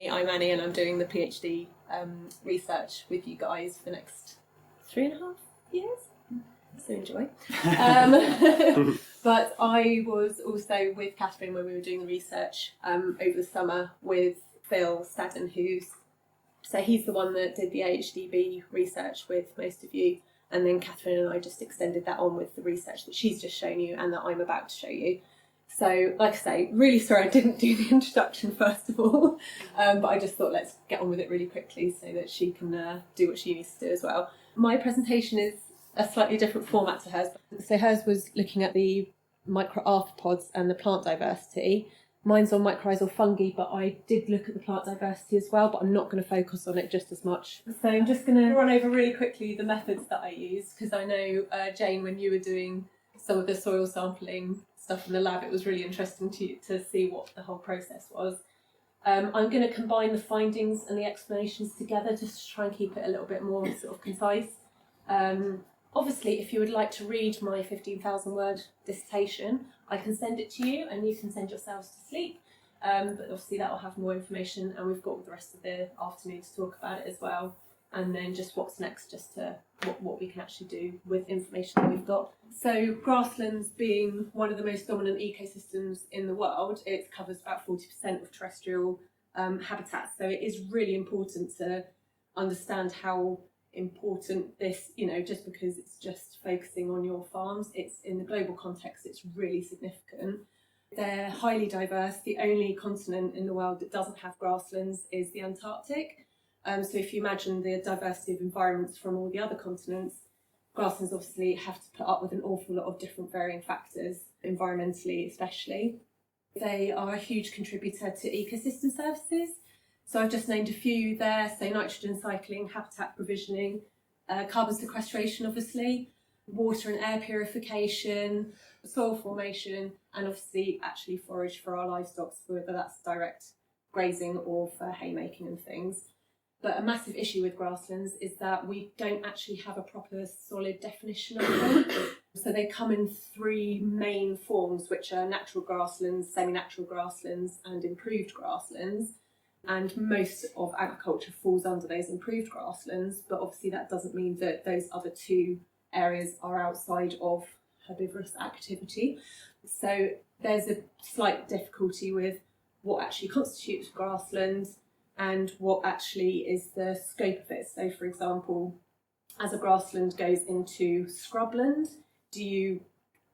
I'm Annie and I'm doing the PhD research with you guys for the next 3.5 years. So enjoy. But I was also with Catherine when we were doing the research over the summer with Phil Stadden, he's the one that did the AHDB research with most of you, and then Catherine and I just extended that on with the research that she's just shown you and that I'm about to show you. So, like I say, really sorry I didn't do the introduction first of all, but I just thought let's get on with it really quickly so that she can do what she needs to do as well. My presentation is a slightly different format to hers. So hers was looking at the microarthropods and the plant diversity. Mine's on mycorrhizal fungi, but I did look at the plant diversity as well, but I'm not going to focus on it just as much. So I'm just going to run over really quickly the methods that I use, because I know, Jane, when you were doing some of the soil sampling stuff in the lab, it was really interesting to see what the whole process was. I'm going to combine the findings and the explanations together just to try and keep it a little bit more sort of concise. Obviously, if you would like to read my 15,000 word dissertation, I can send it to you and you can send yourselves to sleep. But obviously that will have more information, and we've got the rest of the afternoon to talk about it as well. And then just what's next, just to what we can actually do with information that we've got. So grasslands being one of the most dominant ecosystems in the world, it covers about 40% of terrestrial habitats. So it is really important to understand how important this, just because it's just focusing on your farms, it's in the global context, it's really significant. They're highly diverse. The only continent in the world that doesn't have grasslands is the Antarctic. So if you imagine the diversity of environments from all the other continents, grasslands obviously have to put up with an awful lot of different varying factors, environmentally especially. They are a huge contributor to ecosystem services. So I've just named a few there, so nitrogen cycling, habitat provisioning, carbon sequestration obviously, water and air purification, soil formation, and obviously actually forage for our livestock, whether that's direct grazing or for haymaking and things. But a massive issue with grasslands is that we don't actually have a proper solid definition of them. So they come in three main forms, which are natural grasslands, semi-natural grasslands, and improved grasslands. And most of agriculture falls under those improved grasslands, but obviously that doesn't mean that those other two areas are outside of herbivorous activity. So there's a slight difficulty with what actually constitutes grassland and what actually is the scope of it. So for example, as a grassland goes into scrubland, do you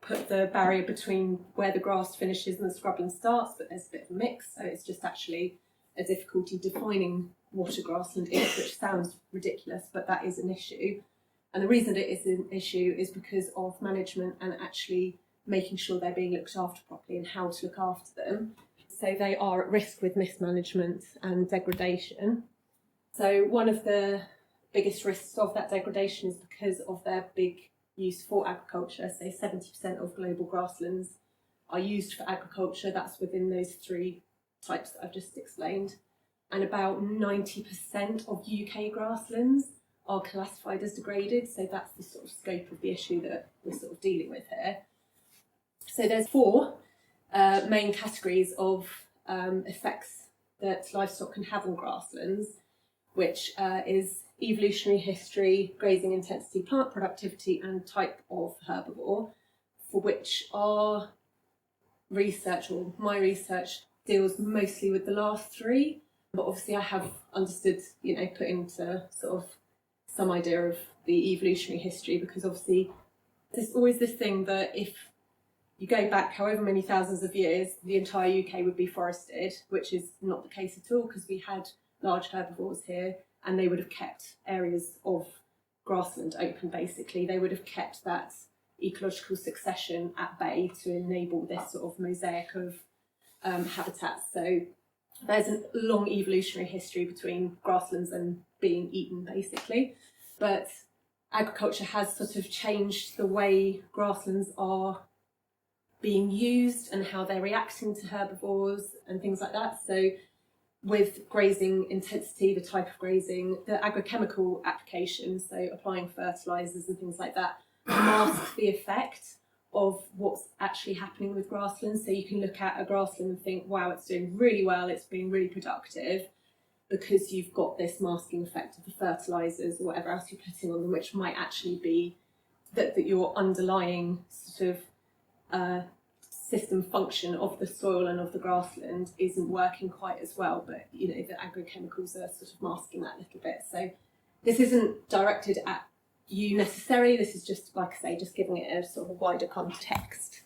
put the barrier between where the grass finishes and the scrubland starts, but there's a bit of a mix, so it's just actually a difficulty defining what a grassland is, which sounds ridiculous, but that is an issue. And the reason it is an issue is because of management and actually making sure they're being looked after properly and how to look after them. So they are at risk with mismanagement and degradation. So one of the biggest risks of that degradation is because of their big use for agriculture. So 70% of global grasslands are used for agriculture. That's within those three types that I've just explained, and about 90% of UK grasslands are classified as degraded, so that's the sort of scope of the issue that we're sort of dealing with here. So there's four main categories of effects that livestock can have on grasslands, which is evolutionary history, grazing intensity, plant productivity, and type of herbivore, for which our research, or my research, deals mostly with the last three, but obviously I have understood, put into sort of some idea of the evolutionary history, because obviously there's always this thing that if you go back however many thousands of years, the entire UK would be forested, which is not the case at all, because we had large herbivores here and they would have kept areas of grassland open basically. They would have kept that ecological succession at bay to enable this sort of mosaic of habitats. So there's a long evolutionary history between grasslands and being eaten basically, but agriculture has sort of changed the way grasslands are being used and how they're reacting to herbivores and things like that. So with grazing intensity, the type of grazing, the agrochemical applications, so applying fertilisers and things like that, mask the effect of what's actually happening with grasslands. So you can look at a grassland and think, wow, it's doing really well, it's being really productive. because you've got this masking effect of the fertilisers or whatever else you're putting on them, which might actually be that your underlying sort of system function of the soil and of the grassland isn't working quite as well, but the agrochemicals are sort of masking that a little bit. So this isn't directed at you necessarily, this is just, like I say, just giving it a sort of wider context.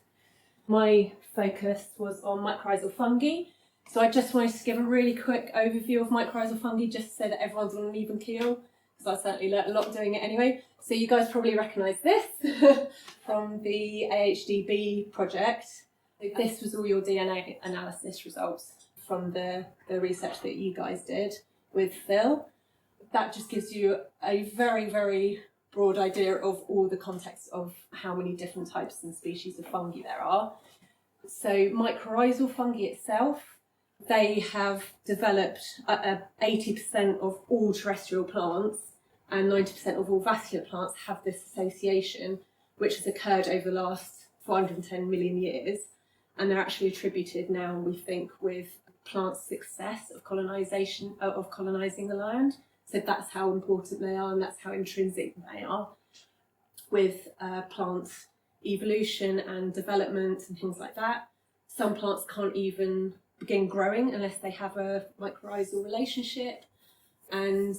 My focus was on mycorrhizal fungi, so I just wanted to give a really quick overview of mycorrhizal fungi just so that everyone's on an even keel, because I certainly learnt a lot doing it anyway. So you guys probably recognise this from the AHDB project. This was all your DNA analysis results from the research that you guys did with Phil. That just gives you a very, very broad idea of all the context of how many different types and species of fungi there are. So mycorrhizal fungi itself, they have developed 80% of all terrestrial plants and 90% of all vascular plants have this association, which has occurred over the last 410 million years. And they're actually attributed now, we think, with plants' success of colonising the land. So that's how important they are and that's how intrinsic they are with plants' evolution and development and things like that. Some plants can't even begin growing unless they have a mycorrhizal relationship, and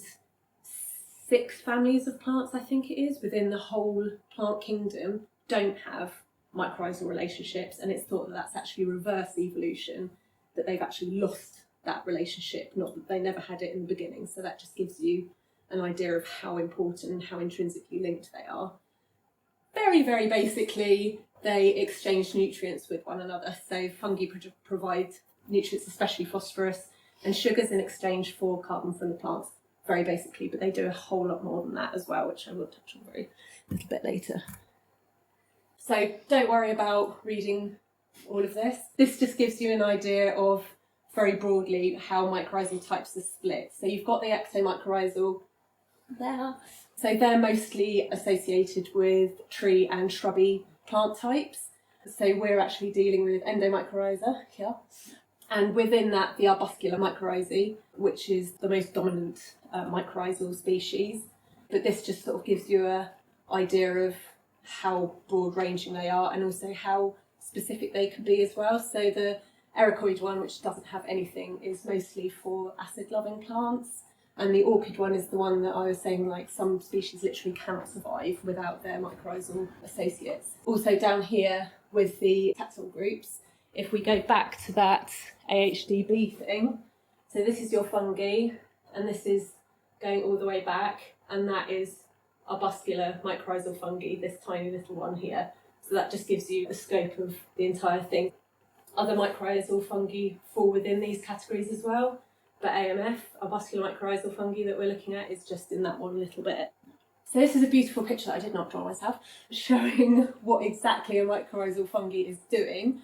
6 families of plants, I think it is, within the whole plant kingdom don't have mycorrhizal relationships, and it's thought that that's actually reverse evolution, that they've actually lost that relationship, not that they never had it in the beginning. So that just gives you an idea of how important and how intrinsically linked they are. Very, very basically, they exchange nutrients with one another. So fungi provide nutrients, especially phosphorus and sugars, in exchange for carbon from the plants, very basically, but they do a whole lot more than that as well, which I will touch on a little bit later. So don't worry about reading all of this. This just gives you an idea of, very broadly, how mycorrhizal types are split. So you've got the ectomycorrhizal there. So they're mostly associated with tree and shrubby plant types. So we're actually dealing with endomycorrhiza here. And within that, the Abuscular mycorrhizae, which is the most dominant mycorrhizal species. But this just sort of gives you an idea of how broad-ranging they are and also how specific they can be as well. So the ericoid one, which doesn't have anything, is mostly for acid-loving plants. And the orchid one is the one that I was saying, like, some species literally cannot survive without their mycorrhizal associates. Also down here with the taxon groups, if we go back to that AHDB thing, so this is your fungi, and this is going all the way back, and that is Abuscular mycorrhizal fungi, this tiny little one here. So that just gives you the scope of the entire thing. Other mycorrhizal fungi fall within these categories as well, but AMF, Abuscular mycorrhizal fungi, that we're looking at is just in that one little bit. So this is a beautiful picture that I did not draw myself, showing what exactly a mycorrhizal fungi is doing.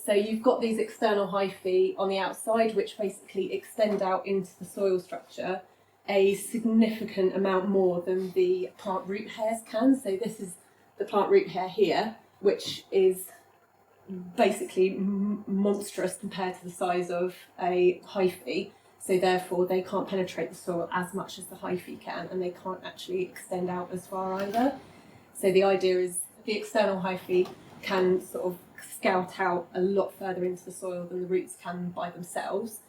So you've got these external hyphae on the outside, which basically extend out into the soil structure a significant amount more than the plant root hairs can. So this is the plant root hair here, which is basically monstrous compared to the size of a hyphae. So therefore they can't penetrate the soil as much as the hyphae can, and they can't actually extend out as far either. So the idea is the external hyphae can sort of scout out a lot further into the soil than the roots can by themselves.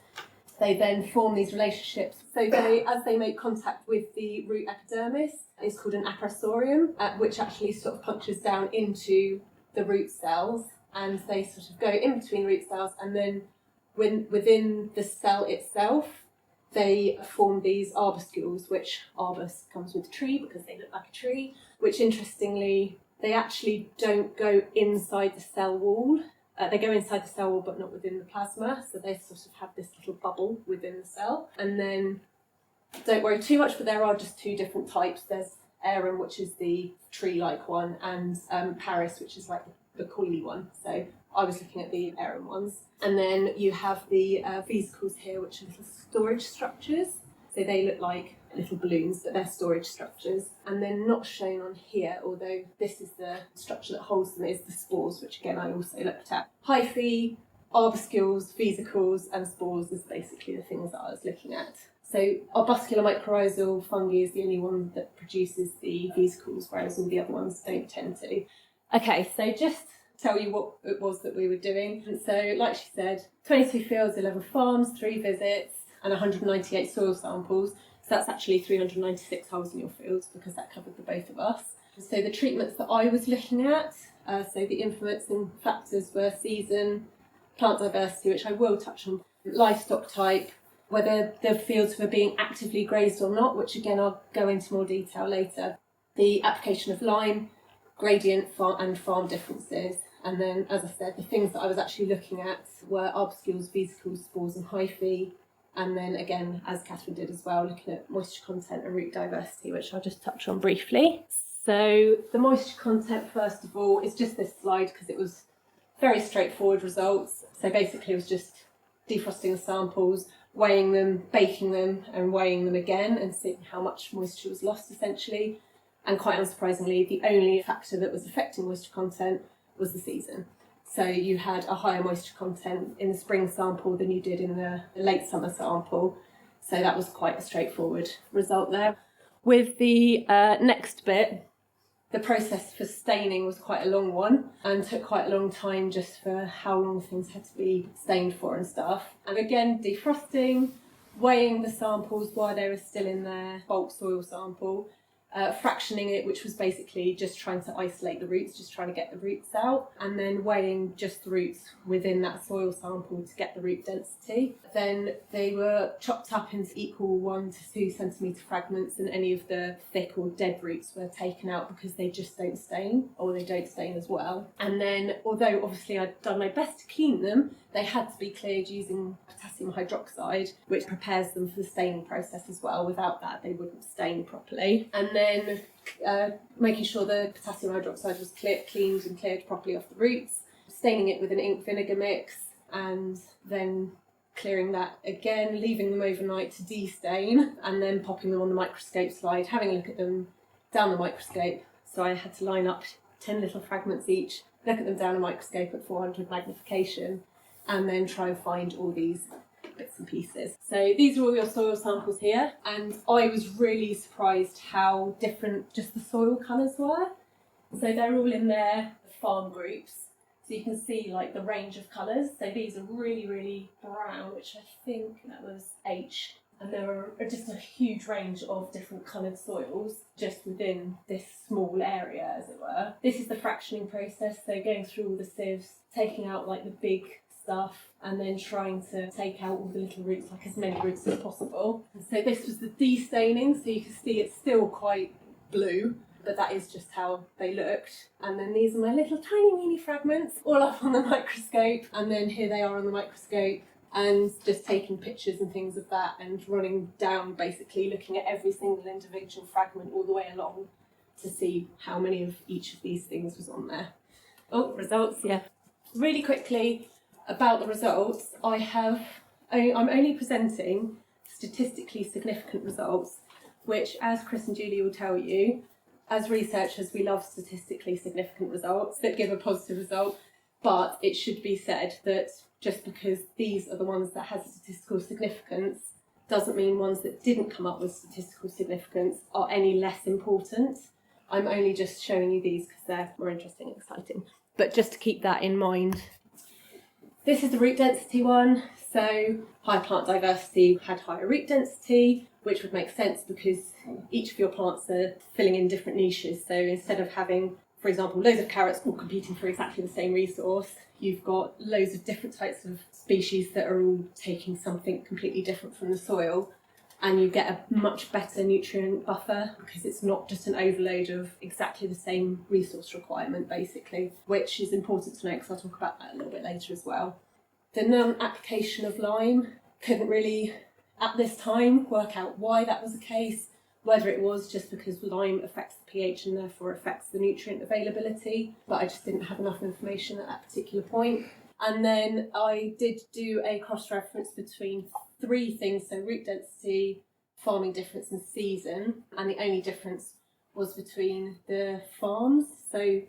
They then form these relationships. So as they make contact with the root epidermis, it's called an apressorium, which actually sort of punctures down into the root cells, and they sort of go in between root cells, and then within the cell itself, they form these arbuscules, which arbus comes with tree because they look like a tree, which interestingly, they actually don't go inside the cell wall. They go inside the cell wall, but not within the plasma. So they sort of have this little bubble within the cell. And then, don't worry too much, but there are just 2 different types. There's arum, which is the tree-like one, and Powys, which is like the coily one. So I was looking at the arum ones. And then you have the vesicles here, which are little storage structures. So they look like little balloons, but they're storage structures. And then not shown on here, although this is the structure that holds them, is the spores, which again I also looked at. Hyphae arbuscules, vesicles and spores is basically the things that I was looking at. So Abuscular mycorrhizal fungi is the only one that produces the vesicles, whereas all the other ones don't tend to. Okay, so just tell you what it was that we were doing. And so, like she said, 22 fields, 11 farms, 3 visits, and 198 soil samples. So that's actually 396 holes in your fields because that covered the both of us. So the treatments that I was looking at, so the influencing factors were season, plant diversity, which I will touch on, livestock type, whether the fields were being actively grazed or not, which again I'll go into more detail later, the application of lime, gradient and farm differences. And then, as I said, the things that I was actually looking at were arbuscules, vesicles, spores and hyphae. And then again, as Catherine did as well, looking at moisture content and root diversity, which I'll just touch on briefly. So the moisture content, first of all, is just this slide because it was very straightforward results. So basically it was just defrosting the samples, weighing them, baking them and weighing them again and seeing how much moisture was lost essentially. And quite unsurprisingly, the only factor that was affecting moisture content was the season. So you had a higher moisture content in the spring sample than you did in the late summer sample. So that was quite a straightforward result there. With the next bit, the process for staining was quite a long one and took quite a long time just for how long things had to be stained for and stuff. And again, defrosting, weighing the samples while they were still in their bulk soil sample, fractioning it, which was basically just trying to isolate the roots, just trying to get the roots out, and then weighing just the roots within that soil sample to get the root density. Then they were chopped up into equal 1 to 2 centimetre fragments, and any of the thick or dead roots were taken out because they just don't stain, or they don't stain as well. And then, although obviously I'd done my best to clean them, they had to be cleared using potassium hydroxide, which prepares them for the staining process as well. Without that, they wouldn't stain properly. And then making sure the potassium hydroxide was cleaned and cleared properly off the roots, staining it with an ink vinegar mix, and then clearing that again, leaving them overnight to destain, and then popping them on the microscope slide, having a look at them down the microscope. So I had to line up 10 little fragments each, look at them down a microscope at 400 magnification, and then try and find all these bits and pieces. So these are all your soil samples here, and I was really surprised how different just the soil colours were. So they're all in their farm groups, so you can see like the range of colours. So these are really, really brown, which I think that was H, and there are just a huge range of different coloured soils just within this small area, as it were. This is the fractioning process, so going through all the sieves, taking out like the big stuff and then trying to take out all the little roots, like as many roots as possible. So this was the destaining, so you can see it's still quite blue, but that is just how they looked. And then these are my little tiny weeny fragments all up on the microscope, and then here they are on the microscope, and just taking pictures and things of that and running down, basically looking at every single individual fragment all the way along to see how many of each of these things was on there. Oh, results, yeah. Really quickly about the results, I'm only presenting statistically significant results, which, as Chris and Julie will tell you, as researchers we love statistically significant results that give a positive result, but it should be said that just because these are the ones that had statistical significance doesn't mean ones that didn't come up with statistical significance are any less important. I'm only just showing you these because they're more interesting and exciting, but just to keep that in mind. This is the root density one, so high plant diversity had higher root density, which would make sense because each of your plants are filling in different niches. So instead of having, for example, loads of carrots all competing for exactly the same resource, you've got loads of different types of species that are all taking something completely different from the soil, and you get a much better nutrient buffer because it's not just an overload of exactly the same resource requirement, basically, which is important to know because I'll talk about that a little bit later as well. The non-application of lime, couldn't really, at this time, work out why that was the case, whether it was just because lime affects the pH and therefore affects the nutrient availability, but I just didn't have enough information at that particular point. And then I did do a cross-reference between 3 things, so root density, farming difference and season, and the only difference was between the farms. So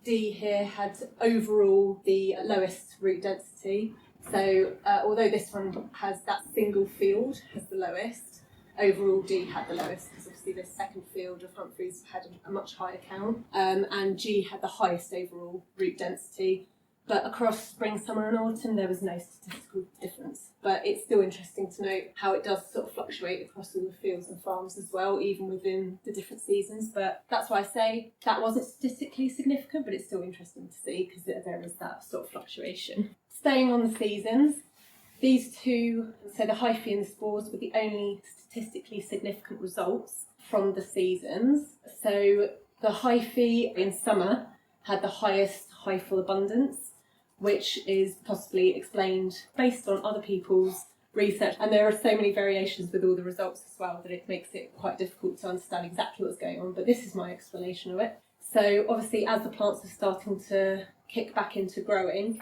D here had overall the lowest root density, So although this one has that single field has the lowest, overall D had the lowest because obviously this second field of Humphreys had a much higher count, and G had the highest overall root density. But across spring, summer and autumn there was no statistical difference. But it's still interesting to note how it does sort of fluctuate across all the fields and farms as well, even within the different seasons. But that's why I say that wasn't statistically significant, but it's still interesting to see because there is that sort of fluctuation. Staying on the seasons, these two, so the hyphae and the spores, were the only statistically significant results from the seasons. So the hyphae in summer had the highest hyphal abundance, which is possibly explained based on other people's research. And there are so many variations with all the results as well that it makes it quite difficult to understand exactly what's going on, but this is my explanation of it. So obviously as the plants are starting to kick back into growing,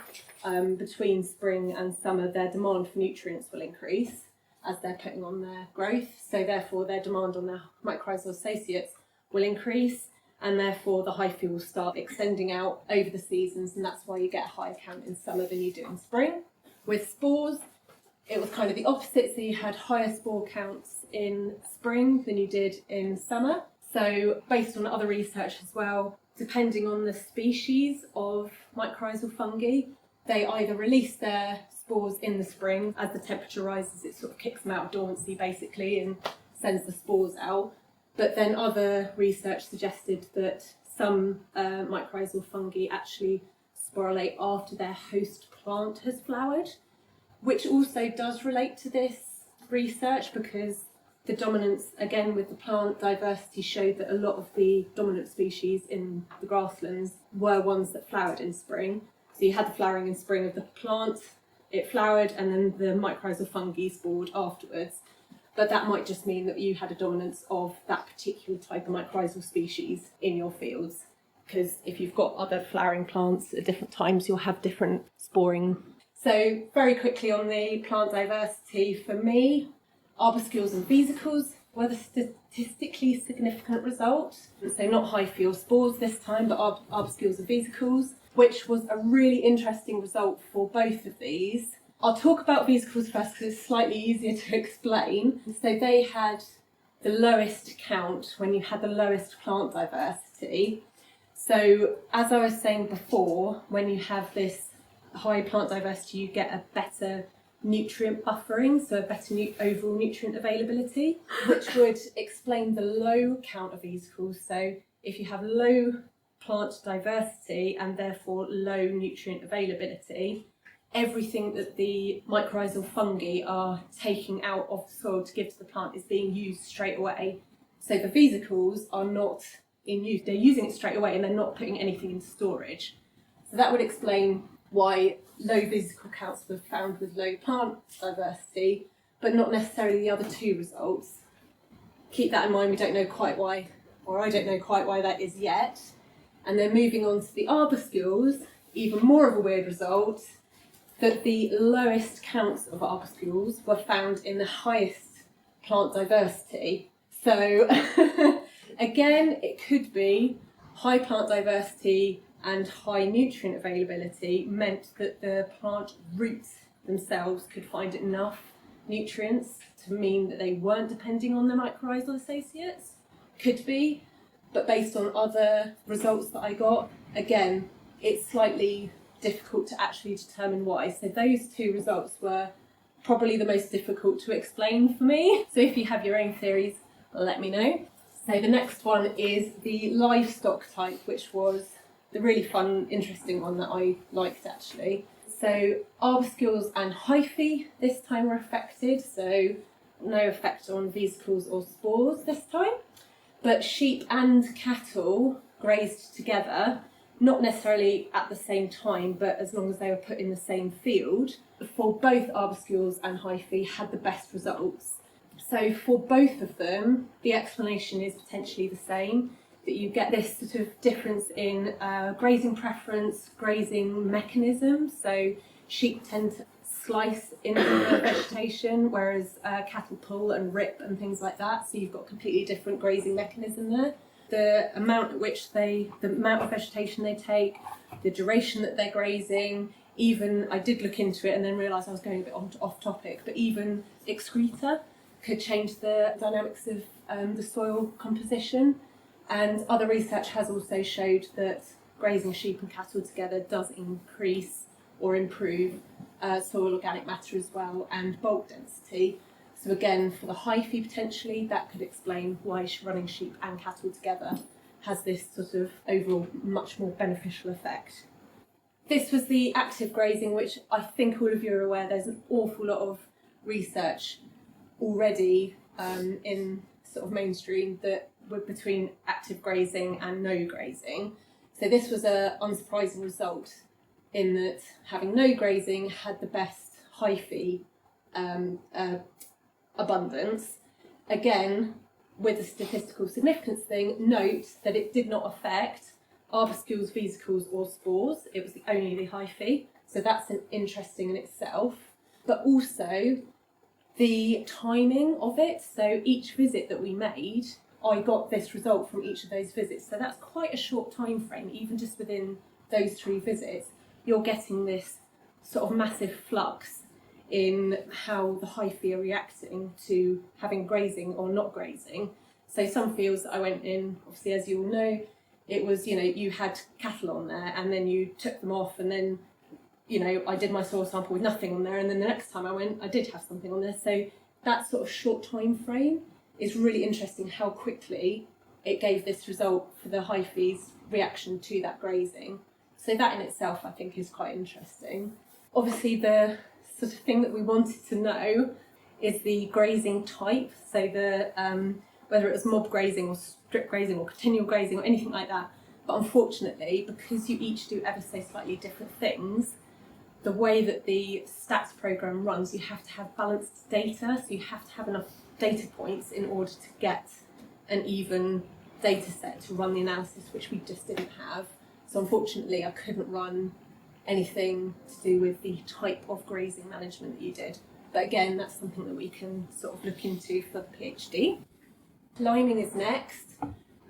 between spring and summer, their demand for nutrients will increase as they're putting on their growth. So therefore their demand on their mycorrhizal associates will increase, and therefore the hyphae will start extending out over the seasons, and that's why you get a higher count in summer than you do in spring. With spores, it was kind of the opposite, so you had higher spore counts in spring than you did in summer. So based on other research as well, depending on the species of mycorrhizal fungi, they either release their spores in the spring. As the temperature rises, it sort of kicks them out of dormancy basically and sends the spores out. But then other research suggested that some mycorrhizal fungi actually sporulate after their host plant has flowered, which also does relate to this research because the dominance, again with the plant diversity, showed that a lot of the dominant species in the grasslands were ones that flowered in spring. So you had the flowering in spring of the plant, it flowered, and then the mycorrhizal fungi spored afterwards. But that might just mean that you had a dominance of that particular type of mycorrhizal species in your fields. Because if you've got other flowering plants at different times, you'll have different sporing. So very quickly on the plant diversity, for me, arbuscules and vesicles were the statistically significant result. So not hyphae or spores this time, but arbuscules and vesicles, which was a really interesting result for both of these. I'll talk about vesicles first because it's slightly easier to explain. So they had the lowest count when you had the lowest plant diversity. So as I was saying before, when you have this high plant diversity, you get a better nutrient buffering, so a better overall nutrient availability, which would explain the low count of vesicles. So if you have low plant diversity and therefore low nutrient availability, everything that the mycorrhizal fungi are taking out of the soil to give to the plant is being used straight away. So the vesicles are not in use, they're using it straight away and they're not putting anything into storage. So that would explain why low vesicle counts were found with low plant diversity, but not necessarily the other two results. Keep that in mind, we don't know quite why, or I don't know quite why that is yet. And then moving on to the arbuscules, even more of a weird result, that the lowest counts of arbuscules were found in the highest plant diversity. So again, it could be high plant diversity and high nutrient availability meant that the plant roots themselves could find enough nutrients to mean that they weren't depending on the mycorrhizal associates. Could be, but based on other results that I got, again, it's slightly difficult to actually determine why. So those two results were probably the most difficult to explain for me. So if you have your own theories, let me know. So the next one is the livestock type, which was the really fun, interesting one that I liked actually. So arbuscules and hyphae this time were affected, so no effect on vesicles or spores this time. But sheep and cattle grazed together, not necessarily at the same time, but as long as they were put in the same field, for both arbuscules and hyphae had the best results. So for both of them, the explanation is potentially the same, that you get this sort of difference in grazing preference, grazing mechanism. So sheep tend to slice into the vegetation, whereas cattle pull and rip and things like that. So you've got a completely different grazing mechanism there. The amount at which the amount of vegetation they take, the duration that they're grazing, even, I did look into it and then realised I was going a bit off topic, but even excreta could change the dynamics of the soil composition. And other research has also showed that grazing sheep and cattle together does increase or improve soil organic matter as well, and bulk density. So again, for the hyphae potentially, that could explain why running sheep and cattle together has this sort of overall much more beneficial effect. This was the active grazing, which I think all of you are aware there's an awful lot of research already in sort of mainstream that were between active grazing and no grazing. So this was an unsurprising result in that having no grazing had the best hyphae abundance. Again, with the statistical significance thing, note that it did not affect arbuscules, vesicles or spores. It was only the hyphae, so that's interesting in itself. But also the timing of it, so each visit that we made, I got this result from each of those visits. So that's quite a short time frame, even just within those 3 visits. You're getting this sort of massive flux in how the hyphae are reacting to having grazing or not grazing. So some fields that I went in, obviously as you all know, it was, you had cattle on there and then you took them off, and then, I did my soil sample with nothing on there, and then the next time I went, I did have something on there. So that sort of short time frame is really interesting, how quickly it gave this result for the hyphae's reaction to that grazing. So that in itself, I think, is quite interesting. Obviously, the sort of thing that we wanted to know is the grazing type. So the whether it was mob grazing or strip grazing or continual grazing or anything like that. But unfortunately, because you each do ever so slightly different things, the way that the stats program runs, you have to have balanced data. So you have to have enough data points in order to get an even data set to run the analysis, which we just didn't have. So unfortunately, I couldn't run anything to do with the type of grazing management that you did. But again, that's something that we can sort of look into for the PhD. Liming is next.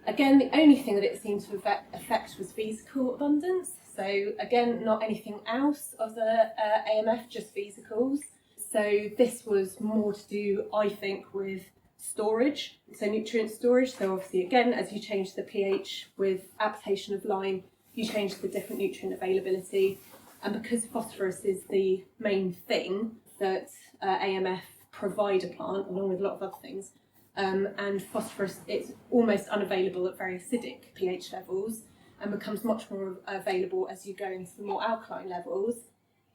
Again, the only thing that it seemed to affect was vesicle abundance. So again, not anything else of the AMF, just vesicles. So this was more to do, I think, with storage, so nutrient storage. So obviously, again, as you change the pH with application of lime, you change the different nutrient availability. And because phosphorus is the main thing that AMF provide a plant, along with a lot of other things, and phosphorus, it's almost unavailable at very acidic pH levels and becomes much more available as you go into the more alkaline levels.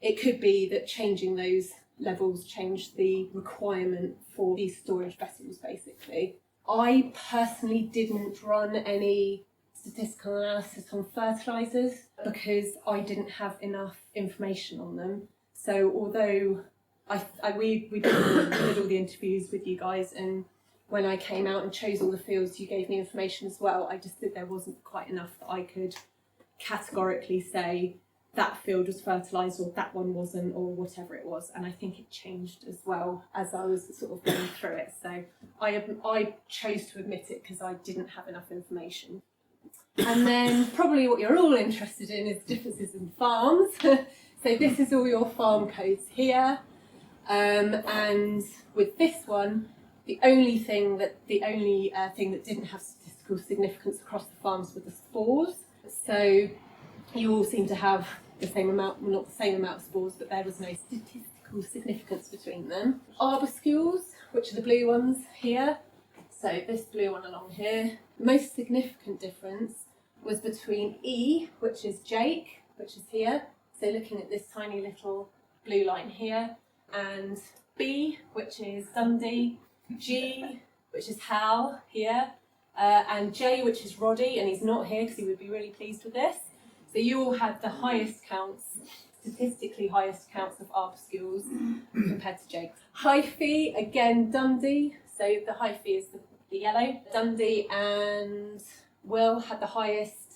It could be that changing those levels change the requirement for these storage vessels, basically. I personally didn't run any statistical analysis on fertilisers because I didn't have enough information on them. So although we did all the interviews with you guys, and when I came out and chose all the fields, you gave me information as well. I just think there wasn't quite enough that I could categorically say that field was fertilised or that one wasn't, or whatever it was. And I think it changed as well as I was sort of going through it. So I chose to admit it because I didn't have enough information. And then probably what you're all interested in is differences in farms. So this is all your farm codes here. And with this one, the only thing that didn't have statistical significance across the farms were the spores. So you all seem to have the same amount, well, not the same amount of spores, but there was no statistical significance between them. Arbuscules, which are the blue ones here. So this blue one along here. The most significant difference was between E, which is Jake, which is here. So looking at this tiny little blue line here, and B, which is Dundee, G, which is Hal here, and J, which is Roddy, and he's not here because he would be really pleased with this. So you all had the highest counts, statistically highest counts of arbuscules compared to Jake. Hyphae, again Dundee, so the hyphae is the yellow. Dundee and Will had the highest,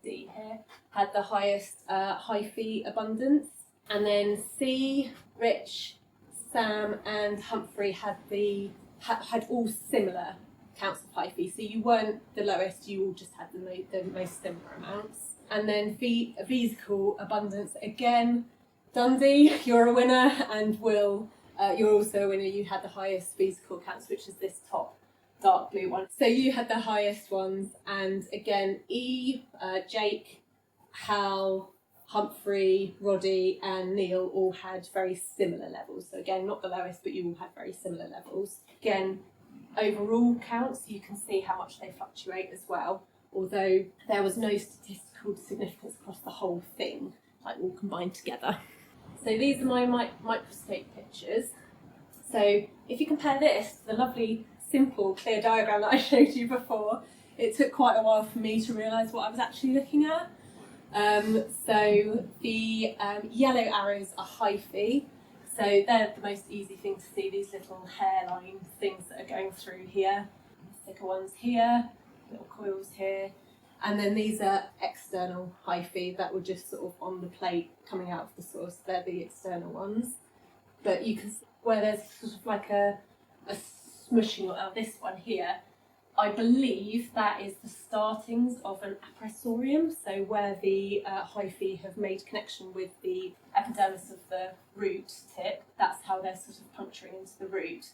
D here, had the highest hyphae abundance. And then C, Rich, Sam and Humphrey had all similar counts of hyphae. So you weren't the lowest, you all just had the most similar amounts. And then vesicle abundance, again, Dundee, you're a winner, and Will, you're also a winner. You had the highest vesicle counts, which is this top dark blue one. So you had the highest ones, and again, Jake, Hal, Humphrey, Roddy and Neil all had very similar levels. So again, not the lowest, but you all had very similar levels. Again, overall counts, you can see how much they fluctuate as well, although there was no statistical significance across the whole thing, like all combined together. So these are my microscope pictures. So if you compare this to the lovely, simple, clear diagram that I showed you before, it took quite a while for me to realise what I was actually looking at. So the yellow arrows are hyphae, so they're the most easy thing to see, these little hairline things that are going through here. Thicker ones here, little coils here, and then these are external hyphae that were just sort of on the plate coming out of the source. They're the external ones, but you can see where there's sort of like a smushing, this one here, I believe that is the startings of an aprosorium, so where the hyphae have made connection with the epidermis of the root tip. That's how they're sort of puncturing into the root.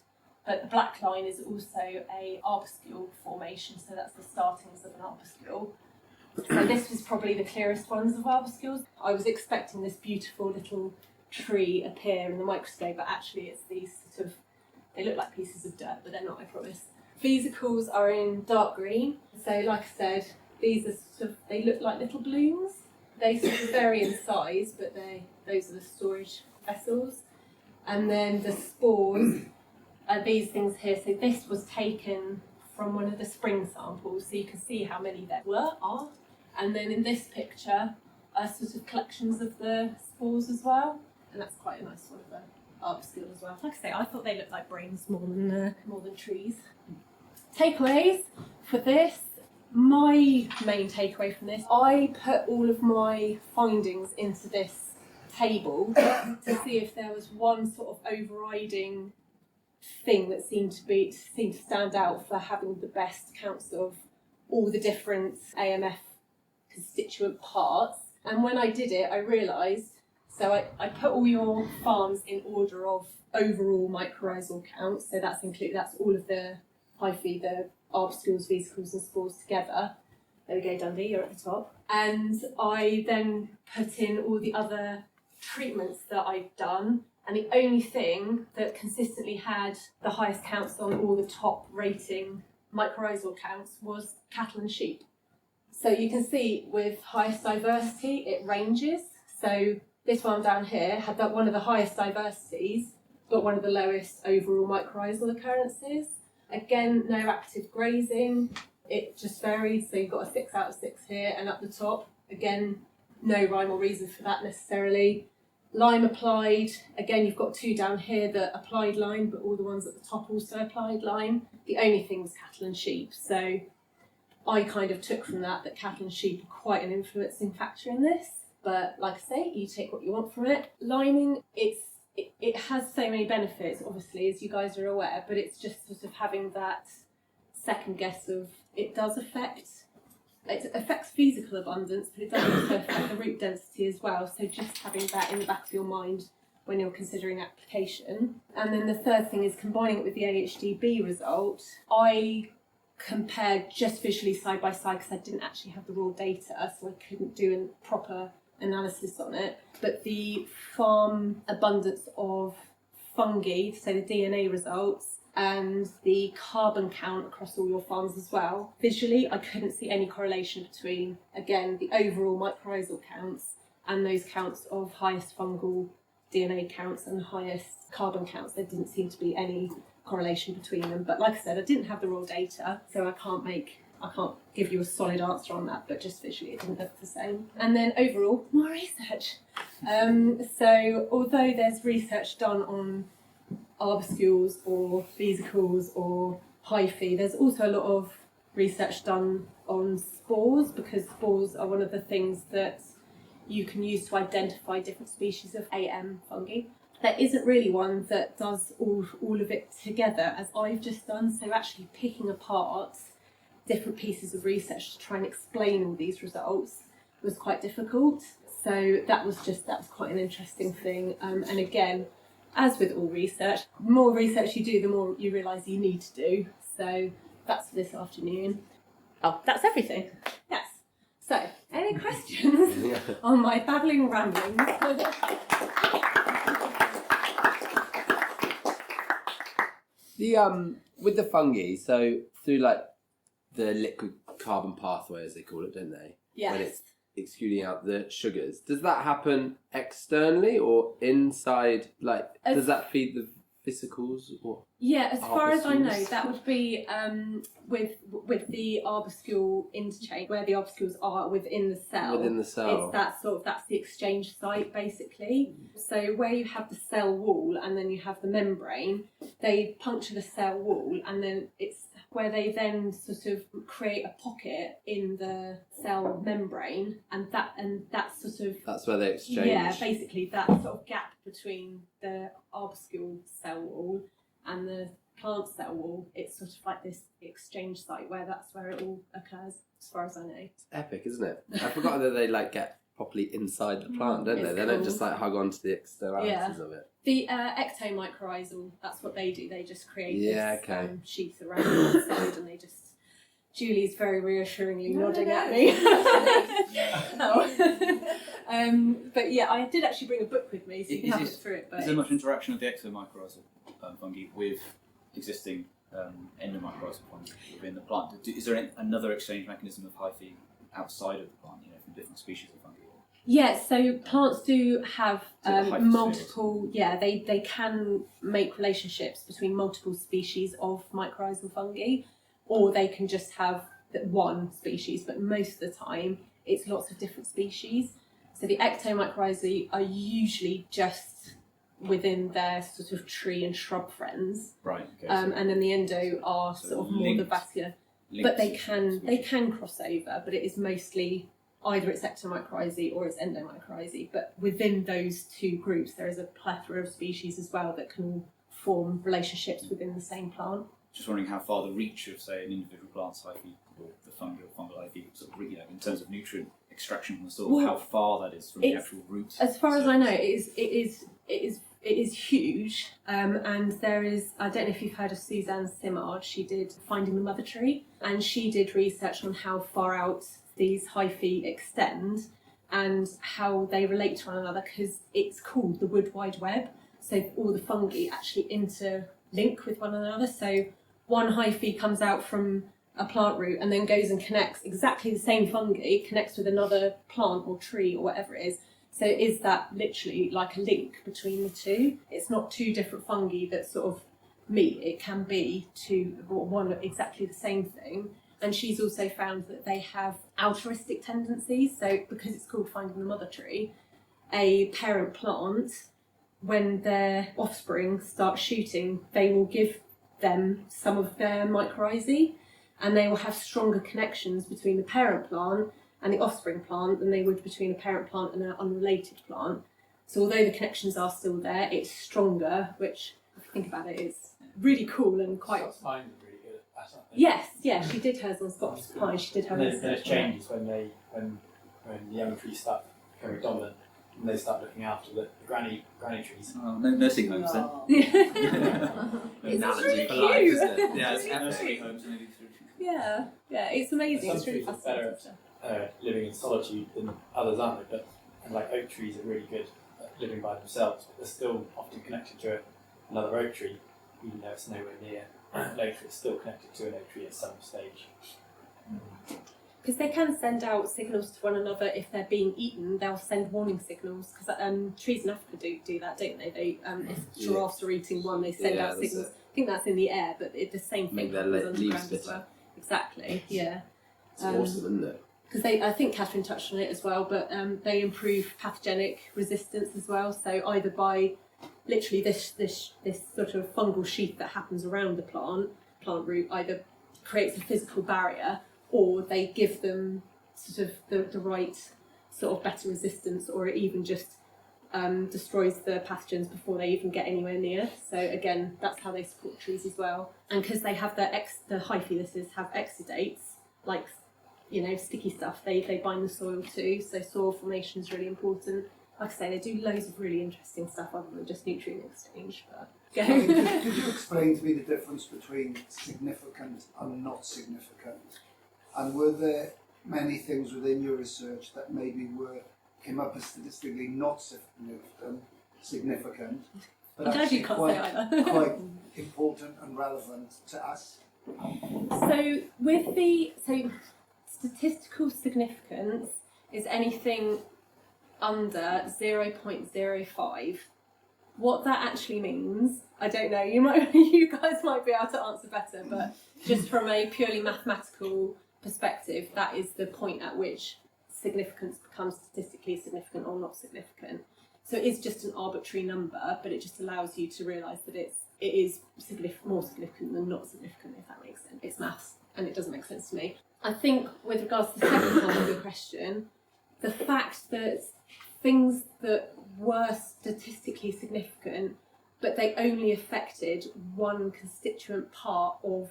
But the black line is also a arbuscule formation, so that's the startings of an arbuscule. So this was probably the clearest ones of arbuscules. I was expecting this beautiful little tree appear in the microscope, but actually it's these sort of, they look like pieces of dirt, but they're not, I promise. Vesicles are in dark green, so like I said, these are sort of, they look like little blooms. They sort of vary in size, but those are the storage vessels. And then the spores are these things here. So this was taken from one of the spring samples, so you can see how many there are. And then in this picture are sort of collections of the spores as well, and that's quite a nice one of the arbuscule as well. Like I say, I thought they looked like brains more than trees. Takeaways for this. My main takeaway from this, I put all of my findings into this table to see if there was one sort of overriding thing that seemed to stand out for having the best counts of all the different AMF constituent parts. And when I did it, I realised, so I put all your farms in order of overall mycorrhizal counts, so that's all of the hyphae, the arbuscules, vesicles and spores together. There we go, Dundee, you're at the top. And I then put in all the other treatments that I'd done, and the only thing that consistently had the highest counts on all the top rating mycorrhizal counts was cattle and sheep. So you can see with highest diversity, it ranges. So this one down here had one of the highest diversities, but one of the lowest overall mycorrhizal occurrences. Again, no active grazing, it just varies. So you've got a 6 out of 6 here, and up the top, again, no rhyme or reason for that necessarily. Lime applied, again, you've got 2 down here that applied lime, but all the ones at the top also applied lime. The only thing was cattle and sheep. So I kind of took from that cattle and sheep are quite an influencing factor in this. But like I say, you take what you want from it. Liming, it has so many benefits, obviously, as you guys are aware, but it's just sort of having that second guess of it affects vesicle abundance, but it does also affect the root density as well. So just having that in the back of your mind when you're considering application. And then the third thing is combining it with the AHDB result. I compared just visually side by side because I didn't actually have the raw data, so I couldn't do a proper analysis on it. But the farm abundance of fungi, so the DNA results, and the carbon count across all your farms as well. Visually, I couldn't see any correlation between, again, the overall mycorrhizal counts and those counts of highest fungal DNA counts and highest carbon counts. There didn't seem to be any correlation between them. But like I said, I didn't have the raw data, so I can't give you a solid answer on that, but just visually it didn't look the same. And then overall, more research. So although there's research done on arbuscules or vesicles or hyphae, there's also a lot of research done on spores, because spores are one of the things that you can use to identify different species of AM fungi. There isn't really one that does all of it together as I've just done, so actually picking apart different pieces of research to try and explain all these results was quite difficult. So that was quite an interesting thing. And again, as with all research, the more research you do, the more you realise you need to do. So that's for this afternoon. Oh, that's everything. Yes. So, any questions on my babbling ramblings? With the fungi, so through like the liquid carbon pathway, as they call it, don't they? Yes. When it's excluding out the sugars, does that happen externally or inside? Like, does that feed the vesicles or? Yeah, as far as I know, arbuscules? that would be with the arbuscule interchange, where the arbuscules are within the cell. Within the cell. It's that's the exchange site basically. So where you have the cell wall and then you have the membrane, they puncture the cell wall, and then it's where they then sort of create a pocket in the cell membrane, and that's sort of That's where they exchange. Yeah, basically that sort of gap between the arbuscule cell wall and the plant cell wall, it's sort of like this exchange site where that's where it all occurs, as far as I know. It's epic, isn't it? I forgot that they like get properly inside the plant, don't they? It's They don't cool. just like hug onto the externalities of it. The ectomycorrhizal, that's what they do. They just create this sheath around the outside, and they just. Julie's very reassuringly nodding at me. But yeah, I did actually bring a book with me, so you can have it through it. But is there much interaction of the ectomycorrhizal fungi with existing endomycorrhizal fungi within the plant? Is there another exchange mechanism of hyphae outside of the plant, from different species of fungi? Yeah, so plants do have multiple. Yeah, they can make relationships between multiple species of mycorrhizal fungi, or they can just have one species. But most of the time, it's lots of different species. So the ectomycorrhizae are usually just within their sort of tree and shrub friends, right? Okay, and then the endo are sort of more the vascular. But they can cross over, but it is mostly either it's ectomycorrhizae or it's endomycorrhizae. But within those two groups, there is a plethora of species as well that can all form relationships within the same plant. Just wondering how far the reach of, say, an individual plant's hyphae, or the fungi or fungal hyphae, sort of, in terms of nutrient extraction from the soil, how far that is from the actual root. As far as I know, it is huge, and there is. I don't know if you've heard of Suzanne Simard. She did Finding the Mother Tree, and she did research on how far out these hyphae extend and how they relate to one another, because it's called the Wood Wide Web. So all the fungi actually interlink with one another. So one hyphae comes out from a plant root and then goes and connects, exactly the same fungi connects with another plant or tree or whatever it is. So is that literally like a link between the two? It's not two different fungi that sort of meet. It can be one exactly the same thing. And she's also found that they have altruistic tendencies. So because it's called Finding the Mother Tree, a parent plant, when their offspring start shooting, they will give them some of their mycorrhizae, and they will have stronger connections between the parent plant and the offspring plant than they would between a parent plant and an unrelated plant. So although the connections are still there, it's stronger, which, if you think about it, is really cool and quite... Scots pine is really good at that, aren't they? Yes, yeah, she did hers on Scots pine. She did her And then research it changes when the young trees start becoming dominant, and they start looking after the granny trees. Oh, no nursing homes then. It's Analogy really for life, cute. isn't it? Yeah, it's nursing homes maybe. Yeah, it's amazing. Some It's really trees are fascinating. better living in solitude than others, aren't they? And like oak trees are really good at living by themselves, but they're still often connected to another oak tree, even though it's nowhere near an oak tree. It's still connected to an oak tree at some stage. Because they can send out signals to one another if they're being eaten. They'll send warning signals, because trees in Africa do that, don't they? They if giraffes are eating one, they send out signals. I think that's in the air, but the same thing happens on the ground as well. Exactly, yeah. It's awesome, isn't it? Because I think Catherine touched on it as well, but they improve pathogenic resistance as well. So either by literally this sort of fungal sheath that happens around the plant root either creates a physical barrier, or they give them sort of the right sort of better resistance, or it even just destroys the pathogens before they even get anywhere near. So again, that's how they support trees as well. And because they have the hyphae have exudates, like sticky stuff. They bind the soil too, so soil formation is really important. Like I say, they do loads of really interesting stuff other than just nutrient exchange. But Could you explain to me the difference between significant and not significant? And were there many things within your research that maybe came up as statistically not significant, but actually quite important and relevant to us? So statistical significance is anything under 0.05. What that actually means, I don't know. You guys might be able to answer better, but just from a purely mathematical perspective, that is the point at which significance becomes statistically significant or not significant. So it is just an arbitrary number, but it just allows you to realise that it is more significant than not significant, if that makes sense. It's maths, and it doesn't make sense to me. I think with regards to the second part of your question, the fact that things that were statistically significant, but they only affected one constituent part of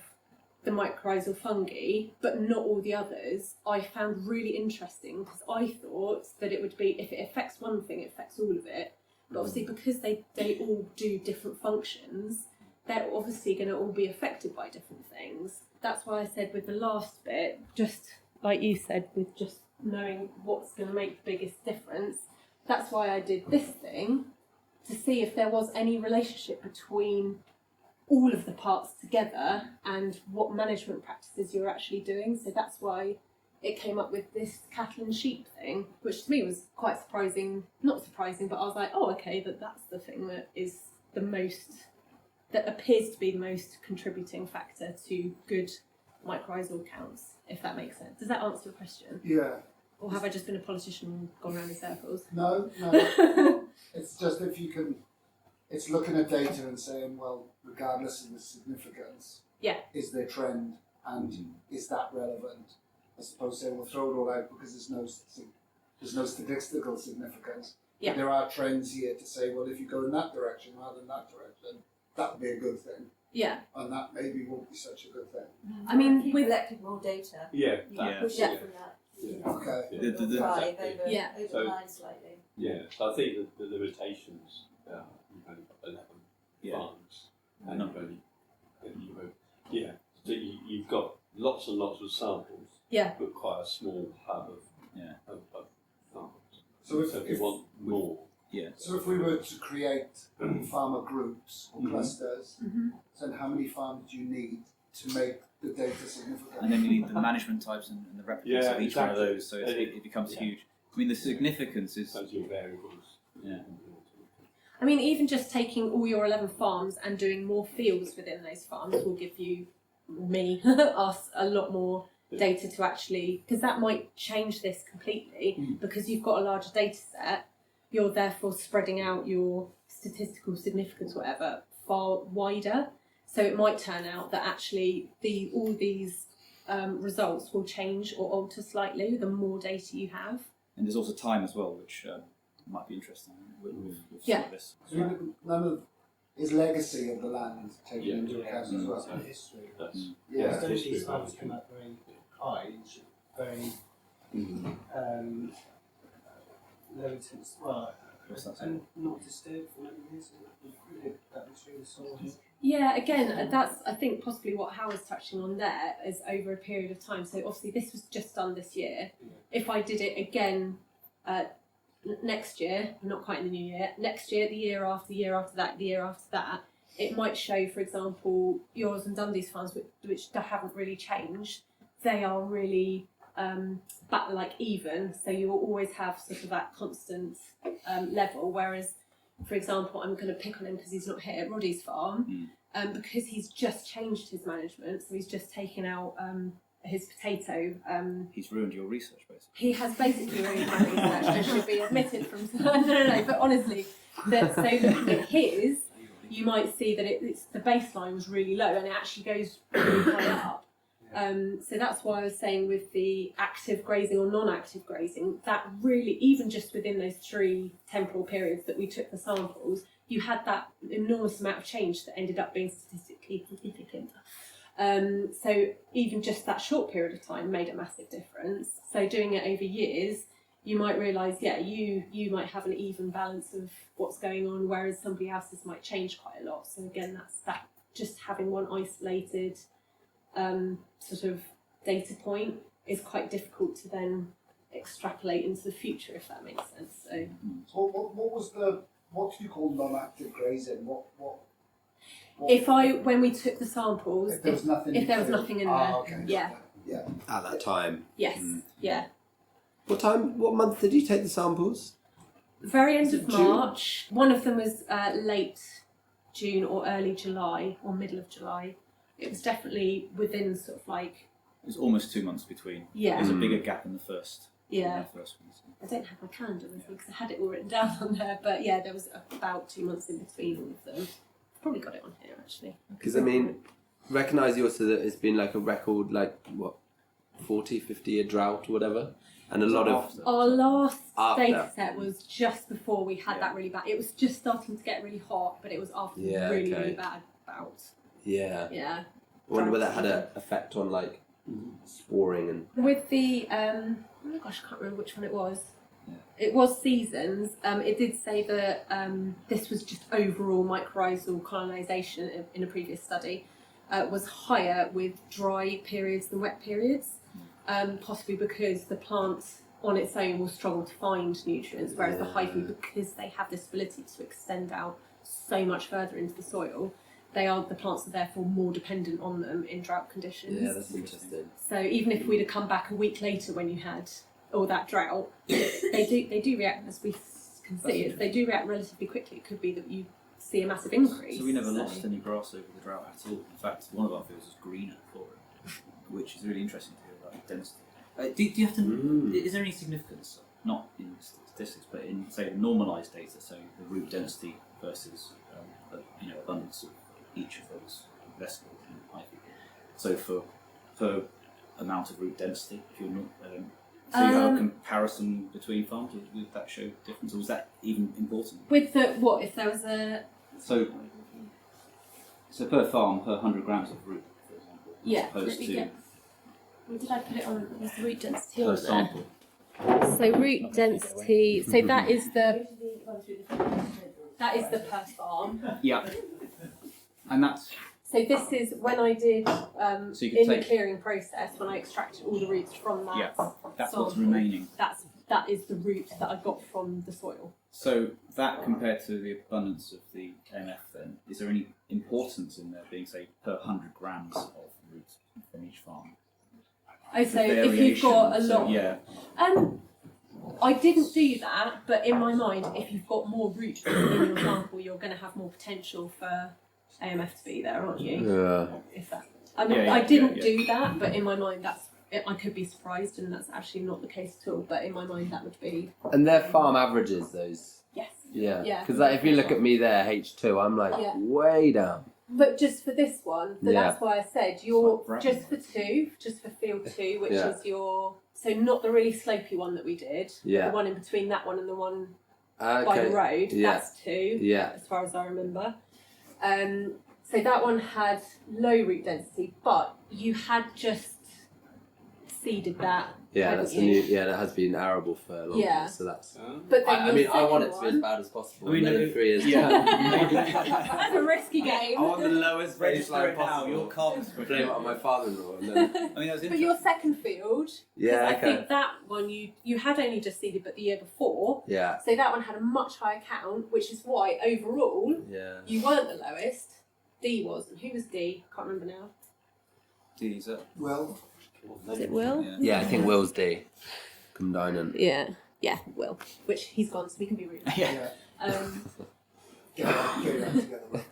the mycorrhizal fungi, but not all the others, I found really interesting, because I thought that it would be, if it affects one thing, it affects all of it. But obviously, because they all do different functions, they're obviously going to all be affected by different things. That's why I said with the last bit, just like you said, with just knowing what's going to make the biggest difference, that's why I did this thing, to see if there was any relationship between all of the parts together and what management practices you're actually doing. So that's why it came up with this cattle and sheep thing, which to me was quite surprising. Not surprising, but I was like, oh, okay, that's the thing that is the most, that appears to be the most contributing factor to good mycorrhizal counts, if that makes sense. Does that answer your question? Yeah. Or have I just been a politician and gone around in circles? No. It's just if you can, it's looking at data and saying, well, regardless of the significance, is there trend and is that relevant? As opposed to saying, we'll throw it all out because there's no statistical significance. Yeah. But there are trends here to say, well, if you go in that direction rather than that direction, that would be a good thing. Yeah. And that maybe won't be such a good thing. I mean, we collected more data. Yeah. You can push it from that. Okay. The- 5 over So- 9 slightly. Yeah, so I think the limitations, you've only got 11 farms, and so you've got lots and lots of samples, but quite a small hub of farms. So if you want more. So if we were to create farmer groups or clusters, then how many farms do you need to make the data significant? And then you need the management types and the replicas of each one of those, so it becomes huge. I mean, the significance is... Those are your variables. Yeah. I mean, even just taking all your 11 farms and doing more fields within those farms will give you, us, a lot more data to actually... Because that might change this completely, because you've got a larger data set, you're therefore spreading out your statistical significance, whatever, far wider. So it might turn out that actually all these results will change or alter slightly the more data you have. And there's also time as well, which might be interesting with some of this. So none of is legacy of the land taken into account as well. So history. Yeah. So these farms come up very high, very low intensity, and not disturbed for many years. That was really solid. Yeah, again, that's I think possibly what Howard's touching on there is over a period of time. So obviously this was just done this year. If I did it again next year, not quite in the new year, next year, the year after that, the year after that, it might show, for example, yours and Dundee's farms, which haven't really changed. They are really even, so you will always have sort of that constant level, whereas for example, I'm going to pick on him because he's not here at Roddy's farm, because he's just changed his management, so he's just taken out his potato. He's ruined your research, basically. He has basically ruined my research and should be admitted from... No, but honestly, so looking at his, you might see that the baseline was really low and it actually goes really high up. So that's why I was saying with the active grazing or non-active grazing, that really, even just within those 3 temporal periods that we took the samples, you had that enormous amount of change that ended up being statistically significant. So even just that short period of time made a massive difference. So doing it over years, you might realise, you might have an even balance of what's going on, whereas somebody else's might change quite a lot. So again, that's that. Just having one isolated sort of data point is quite difficult to then extrapolate into the future, if that makes sense. So what do you call non-active grazing? What when we took the samples, if there was nothing in there, okay. yeah, At that time. yes, yeah. What month did you take the samples? Very end of June? March. One of them was late June or early July or middle of July. It was definitely within sort of like. It was almost 2 months between. Yeah. There's a bigger gap in the first. Yeah. In the first one. So. I don't have my calendar with me because I had it all written down on there, but yeah, there was about 2 months in between all of them. I've probably got it on here actually. Because I mean, recognise also that it's been like a record, 40, 50 year drought or whatever, and a lot of. Our last After. data set was just before we had that really bad. It was just starting to get really hot, but it was after really bad bout. Yeah. Yeah. I wonder whether that had an effect on sporing and. With the oh my gosh, I can't remember which one it was. Yeah. It was seasons. It did say that this was just overall mycorrhizal colonisation in a previous study was higher with dry periods than wet periods, possibly because the plant on its own will struggle to find nutrients, whereas the hyphae, because they have this ability to extend out so much further into the soil, the plants are therefore more dependent on them in drought conditions. Yeah, that's interesting. So even if we'd have come back a week later when you had all that drought, they do react, as we can see. They do react relatively quickly. It could be that you see a massive increase. So we never lost any grass over the drought at all. In fact, one of our fields was greener for it, which is really interesting to hear about density. Do you have to? Is there any significance, not in statistics, but in say the normalised data, so the root density versus abundance of each of those vesicles in hyphae? So for per amount of root density, if you're not. So you have a comparison between farms, would that show difference, or was that even important? With the what? If there was a so per farm, per 100 grams of root, for example, as opposed to where did I put it on? Was the root density per on sample. there? So root density. So that is the per farm. Yeah, and that's. So this is when I did the clearing process, when I extracted all the roots from that. Yeah, that's sample, what's remaining. That is the root that I got from the soil. So that compared to the abundance of the MF, then is there any importance in there being say per 100 grams of root from each farm? Oh, so if you've got a lot. Yeah. I didn't do that, but in my mind, if you've got more roots in your sample, you're going to have more potential for AMF to be there, aren't you? Yeah. If that, I didn't do that, but in my mind, I could be surprised, and that's actually not the case at all. But in my mind, that would be. And they're farm averages, those. Yes. Yeah. Yeah. Because if you look at me there, H2, I'm way down. But just for this one, that's why I said you're just for field 2, which is your. So not the really slopey one that we did. Yeah. The one in between that one and the one by the road. Yeah. That's 2. Yeah. As far as I remember. So that one had low root density, but you had just seeded that. Yeah, that's that has been arable for a long time, so that's. But then I want it to be as bad as possible. In 3 years. That's a risky game. I want the lowest baseline possible. Your carbon's blame it on my father-in-law. And then... But your second field, I think that one you had only just seeded, but the year before. Yeah. So that one had a much higher count, which is why overall you weren't the lowest. D was, and who was D? Can't remember now. D is it? Will. Is it Will? Yeah, I think Will's D. Come down and. Yeah, Will. Which he's gone, so we can be rude. Yeah. Get that together.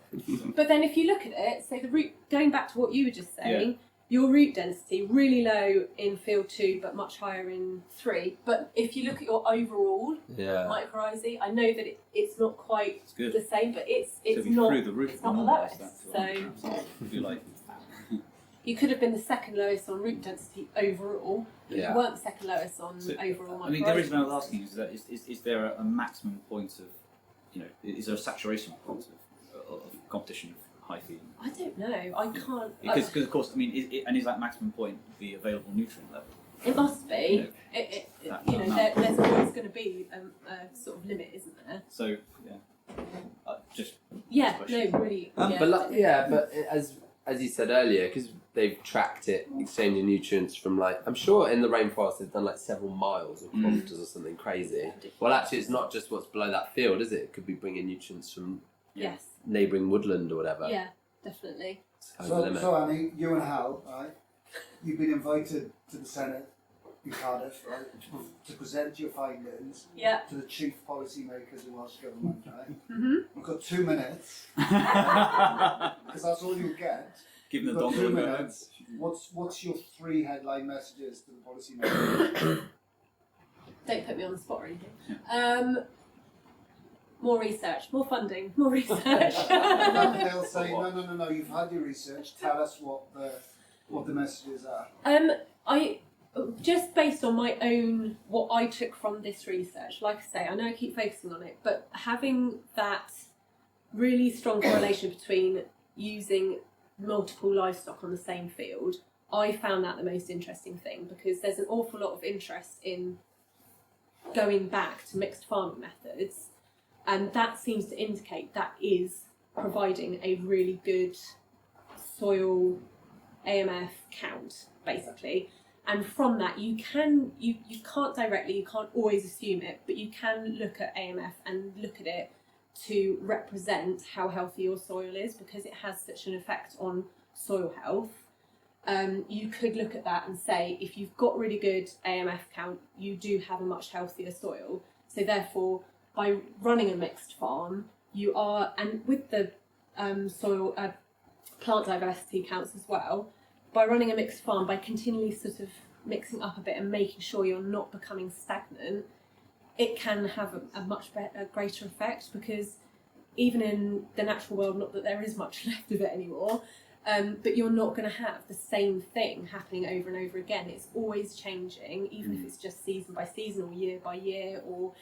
But then if you look at it, so the root, going back to what you were just saying, your root density really low in field 2, but much higher in 3. But if you look at your overall mycorrhizae, I know that it's not quite the same, but it's not through the roof, it's not the lowest. So if you like. You could have been the second lowest on root density overall. But you weren't the second lowest on overall mycorrhizae. I mean, the reason I was asking is that is there a maximum point of, is there a saturation point of competition high feed? I don't know. I can't. Because of course, I mean, is that maximum point the available nutrient level? It must be. There's always going to be a sort of limit, isn't there? So just really. But as you said earlier, because they've tracked it exchanging nutrients from I'm sure in the rainforest they've done several miles or kilometres or something crazy. Well, actually, it's not just what's below that field, is it? It could be bringing nutrients from neighbouring woodland or whatever. Yeah, definitely. So Annie, you and Hal, right? You've been invited to the Senate in Cardiff, right, to present your findings to the chief policymakers in Welsh Government, right? Mm-hmm. We've got 2 minutes, because that's all you get. Give them the 2 minutes. What's your 3 headline messages to the policymakers? Don't put me on the spot or anything. More research, more funding, more research. They'll say, no, you've had your research, tell us what the messages are. I just based on my own, what I took from this research, like I say, I know I keep focusing on it, but having that really strong correlation between using multiple livestock on the same field, I found that the most interesting thing, because there's an awful lot of interest in going back to mixed farming methods, and that seems to indicate that is providing a really good soil AMF count, basically. And from that, you can't directly, you can't always assume it, but you can look at AMF and look at it to represent how healthy your soil is, because it has such an effect on soil health. You could look at that and say, if you've got really good AMF count, you do have a much healthier soil. So therefore, by running a mixed farm, you are, and with the soil plant diversity counts as well, by running a mixed farm, by continually sort of mixing up a bit and making sure you're not becoming stagnant, it can have a much greater effect, because even in the natural world, not that there is much left of it anymore, but you're not going to have the same thing happening over and over again. It's always changing, even if it's just season by season or year by year, or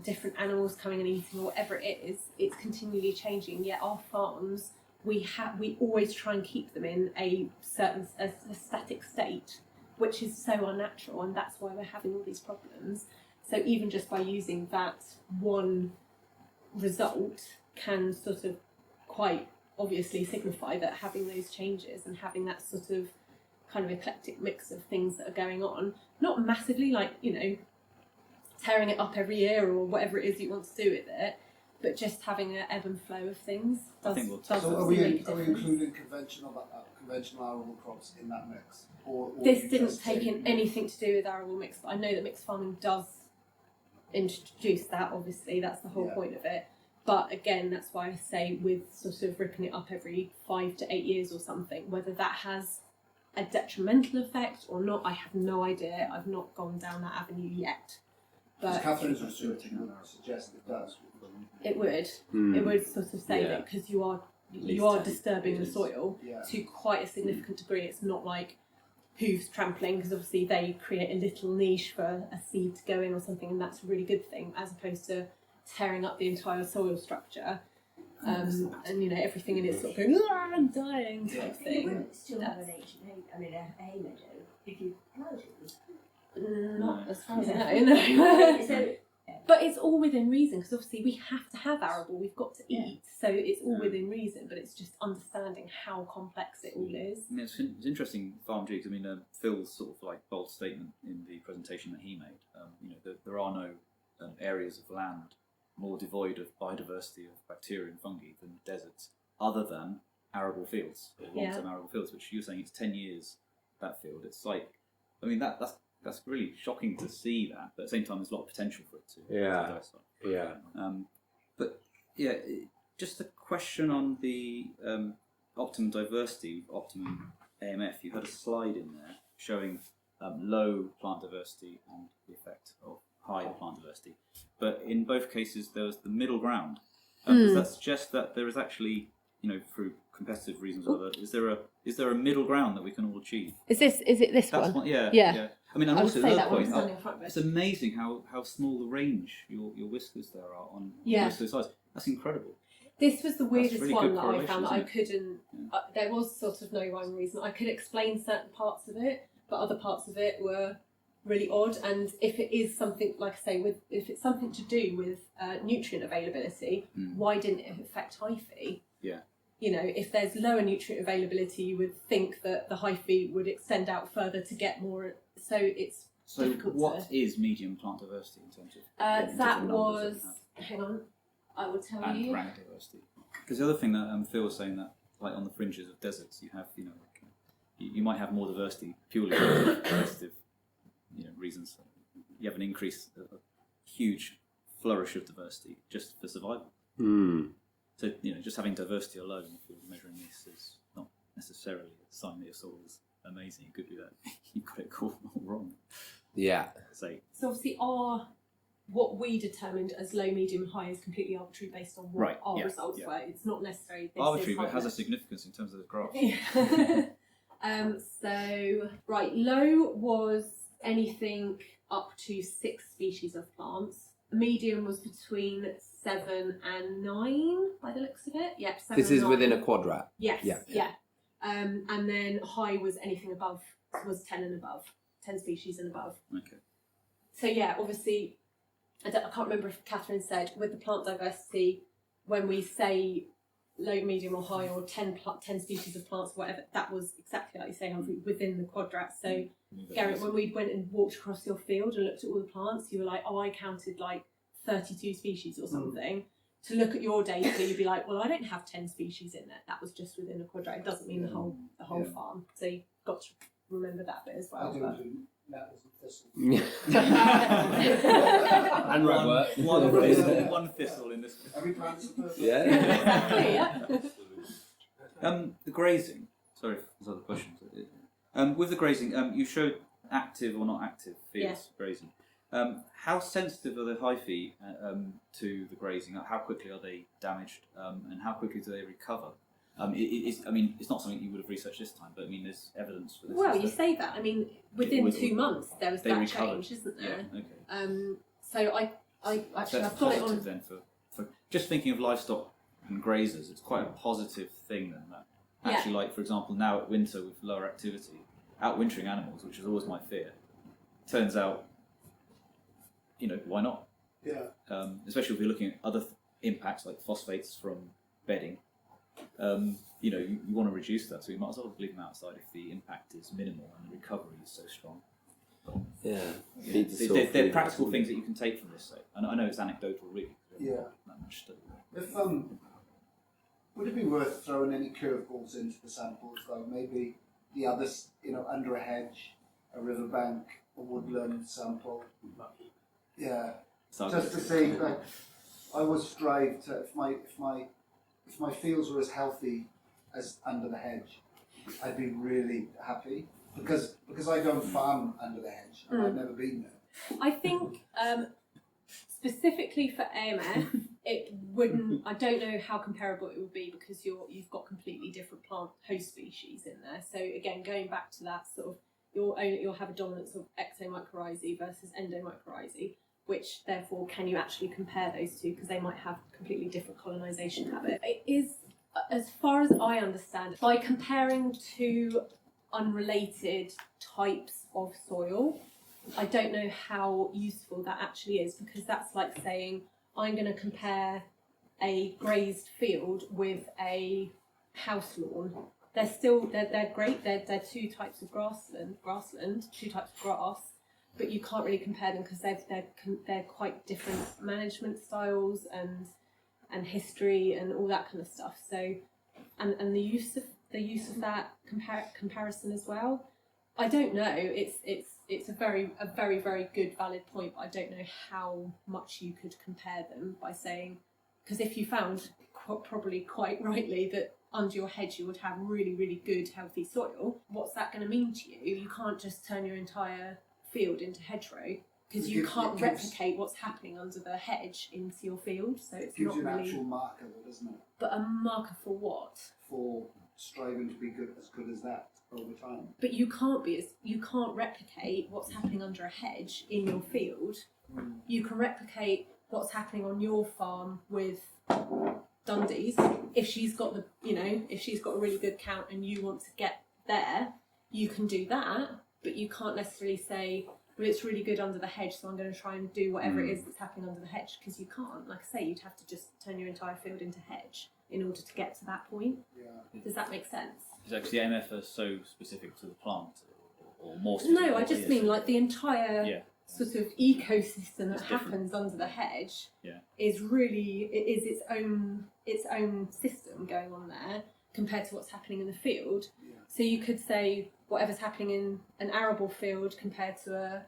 different animals coming and eating, or whatever it is. It's continually changing. Yet our farms, we always try and keep them in a certain a static state, which is so unnatural, and that's why we're having all these problems. So even just by using that one result can sort of quite obviously signify that having those changes and having that sort of kind of eclectic mix of things that are going on, not massively tearing it up every year or whatever it is you want to do with it, but just having an ebb and flow of things does are we including conventional arable crops in that mix? Or this didn't take in anything to do with arable mix, but I know that mixed farming does introduce that, obviously, that's the whole point of it. But again, that's why I say with sort of ripping it up every 5 to 8 years or something, whether that has a detrimental effect or not, I have no idea. I've not gone down that avenue yet. But Catherine's research suggests it does. It would. It would sort of say that because you are disturbing the soil to quite a significant degree. It's not like hooves trampling, because obviously they create a little niche for a seed to go in or something, and that's a really good thing, as opposed to tearing up the entire soil structure. And everything in it sort of going, I'm dying type thing. Still have an a hay meadow if you ploughed it. Not as far as I know. But it's all within reason, because obviously we have to have arable, we've got to eat, so it's all within reason, but it's just understanding how complex it all is. I mean, it's interesting, Farm G, because Phil's sort of bold statement in the presentation that he made, there are no areas of land more devoid of biodiversity of bacteria and fungi than deserts, other than arable fields, long-term arable fields, which you're saying it's 10 years, that field. It's that's really shocking to see that, but at the same time there's a lot of potential for it to but just a question on the optimum diversity, optimum AMF. You had a slide in there showing low plant diversity and the effect of high plant diversity, but in both cases there was the middle ground. Does that suggest that there is actually, through competitive reasons or other, is there a middle ground that we can all achieve? Is it this one? Yeah. I mean, and I also would say another that point, in front of it. it's amazing how small the range your whiskers there are on most of the sides. That's incredible. This was the weirdest really one good that I found that I correlation, couldn't. There was sort of no rhyme or reason. I could explain certain parts of it, but other parts of it were really odd. And if it is something, like I say, if it's something to do with nutrient availability, why didn't it affect hyphae? Yeah. You know, if there's lower nutrient availability, you would think that the hyphae would extend out further to get more. So it's difficult. What is medium plant diversity in terms of? That was. Hang on, I will tell and you. rank diversity. Because the other thing that Phil was saying, that like on the fringes of deserts, you have you might have more diversity purely for competitive reasons. You have an increase, a huge flourish of diversity just for survival. So just having diversity alone, if you're measuring this, is not necessarily a sign that your soil is amazing. It could be that you got it all wrong. Yeah. So obviously what we determined as low, medium, and high is completely arbitrary based on what our results were. It's not necessarily arbitrary, but it has a significance in terms of the graph. Low was anything up to 6 species of plants. Medium was between 7 and 9 by the looks of it. Yep, 7 This is within a quadrat. Yes. Yeah. And then high was anything above, was 10 and above, 10 species and above. Okay. So yeah, obviously, I can't remember if Catherine said with the plant diversity, when we say low, medium, or high, or 10 species of plants, whatever, that was exactly like you say, Humphrey, within the quadrat. So, Garrett, when we went and walked across your field and looked at all the plants, you were like, oh, I counted like 32 species or something. To look at your data, you'd be like, well, I don't have 10 species in there. That was just within a quadrat. It doesn't mean the whole farm. So you've got to remember that bit as well. I do nettles and thistles. And one thistle in this. Every plant's a perfect. Yeah. Exactly, yeah. The grazing. Sorry if there's other questions. With the grazing, you showed active or not active fields grazing. How sensitive are the hyphae to the grazing? How quickly are they damaged, and how quickly do they recover? It's not something you would have researched this time, but there's evidence for this. Well, you say that. Within 2 months there was that recovered. change, isn't there? Yeah. Okay. So I actually I've got it on. Then for just thinking of livestock and grazers, it's quite a positive thing then. That actually, like for example, now at winter with lower activity, outwintering animals, which is always my fear, turns out, why not? Yeah. Especially if you're looking at other impacts like phosphates from bedding. You want to reduce that, so you might as well leave them outside if the impact is minimal and the recovery is so strong. They're practical things that you can take from this. So I know it's anecdotal, really. Yeah. Not much study. Would it be worth throwing any curveballs into the samples, though? Maybe the others, under a hedge, a riverbank, a woodland sample. Yeah. Just to see, I would strive to if my fields were as healthy as under the hedge, I'd be really happy because I don't farm under the hedge and I've never been there. I think specifically for AMF, it wouldn't. I don't know how comparable it would be because you've got completely different plant host species in there. So again, going back to that sort of, you'll have a dominance of exomycorrhizae versus endomycorrhizae, which therefore can you actually compare those two because they might have completely different colonisation habits. It is, as far as I understand, by comparing two unrelated types of soil, I don't know how useful that actually is because that's like saying I'm going to compare a grazed field with a house lawn. They're great. They're two types of grassland, two types of grass. But you can't really compare them because they're quite different management styles and history and all that kind of stuff. So and the use of that comparison as well. I don't know. It's a very very good valid point. But I don't know how much you could compare them by saying, because if you found probably quite rightly that under your hedge you would have really really good healthy soil, what's that going to mean to you? You can't just turn your entire field into hedgerow because you can't replicate what's happening under the hedge into your field, so it's gives not you an really actual marker, doesn't it? But a marker for what? For striving to be as good as that over time. But you can't replicate what's happening under a hedge in your field. You can replicate what's happening on your farm with Dundee's, if she's got the, if she's got a really good count and you want to get there, you can do that, but you can't necessarily say, well, it's really good under the hedge, so I'm going to try and do whatever it is that's happening under the hedge, because you can't. Like I say, you'd have to just turn your entire field into hedge in order to get to that point. Yeah. Does that make sense? Is that because the AMF are so specific to the plant, or more specific? No, I just mean like the entire sort of ecosystem that happens under the hedge is really, it is its own system going on there compared to what's happening in the field. Yeah. So you could say whatever's happening in an arable field compared to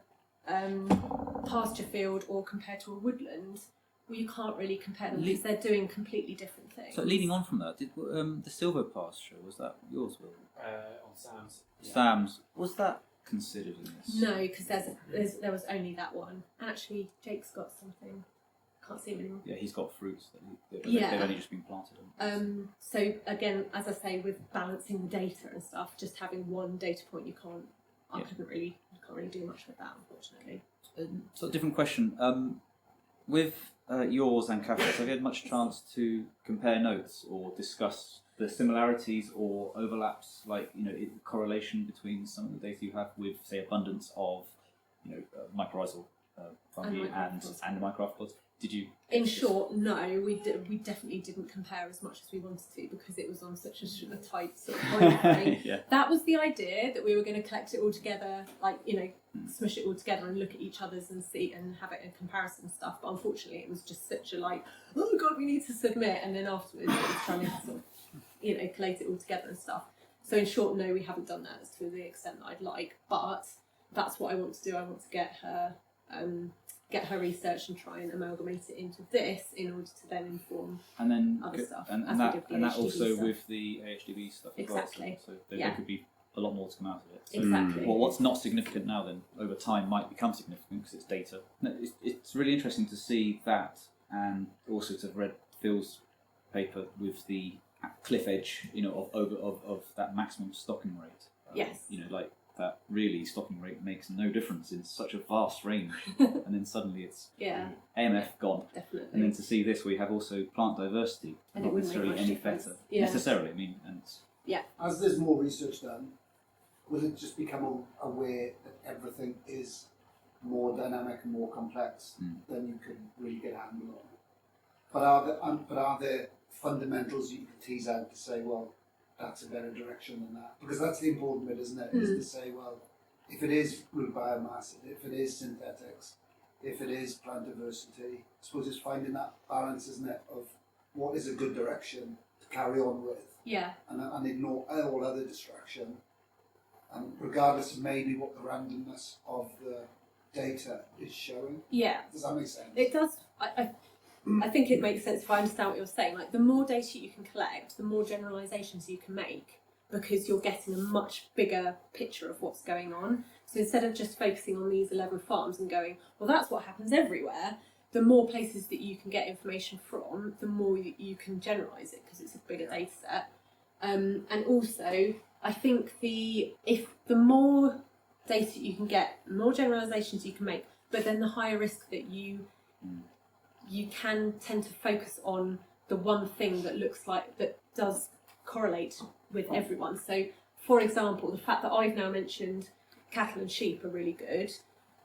a pasture field or compared to a woodland, well, you can't really compare them because they're doing completely different things. So leading on from that, did the silver pasture, was that yours, Will? On Sam's. Yeah. Sam's, was that considered in this? No, because there was only that one. Actually, Jake's got something. Can't see him anymore. Yeah, he's got fruits that they've only just been planted. So again, as I say, with balancing the data and stuff, just having one data point, you can't really do much with that, unfortunately. So a different question. With yours and Catherine's, have you had much chance to compare notes or discuss the similarities or overlaps, like correlation between some of the data you have with, say, abundance of mycorrhizal fungi and the microarthropods? Did you? In short, no. We definitely didn't compare as much as we wanted to because it was on such a tight sort of time frame. That was the idea, that we were going to collect it all together, smush it all together and look at each other's and see and have it in comparison and stuff. But unfortunately, it was just such a oh god, we need to submit, and then afterwards it was trying to sort of collate it all together and stuff. So in short, no, we haven't done that to the extent that I'd like. But that's what I want to do. I want to get her research and try and amalgamate it into this in order to then inform other stuff. And that also stuff. With the AHDB stuff as exactly. well. So there could be a lot more to come out of it. So, exactly. Well, what's not significant now then, over time, might become significant because it's data. No, it's really interesting to see that, and also to have read Phil's paper with the cliff edge, of that maximum stocking rate. Yes. That really stocking rate makes no difference in such a vast range, and then suddenly it's AMF gone. Definitely. And then to see this, we have also plant diversity, and not necessarily any better. Necessarily, As there's more research done, will it just become aware that everything is more dynamic and more complex than you can really get a handle on? But are there fundamentals you can tease out to say, well, that's a better direction than that? Because that's the important bit, isn't it? Is to say, well, if it is root biomass, if it is synthetics, if it is plant diversity, I suppose it's finding that balance, isn't it, of what is a good direction to carry on with, and ignore all other distraction, and regardless of maybe what the randomness of the data is showing. Yeah. Does that make sense? It does. I think it makes sense if I understand what you're saying. Like, the more data you can collect, the more generalisations you can make, because you're getting a much bigger picture of what's going on. So instead of just focusing on these 11 farms and going, well, that's what happens everywhere, the more places that you can get information from, the more you can generalise it, because it's a bigger data set. And also, I think the more data you can get, the more generalisations you can make, but then the higher risk that you can tend to focus on the one thing that does correlate with everyone. So, for example, the fact that I've now mentioned cattle and sheep are really good.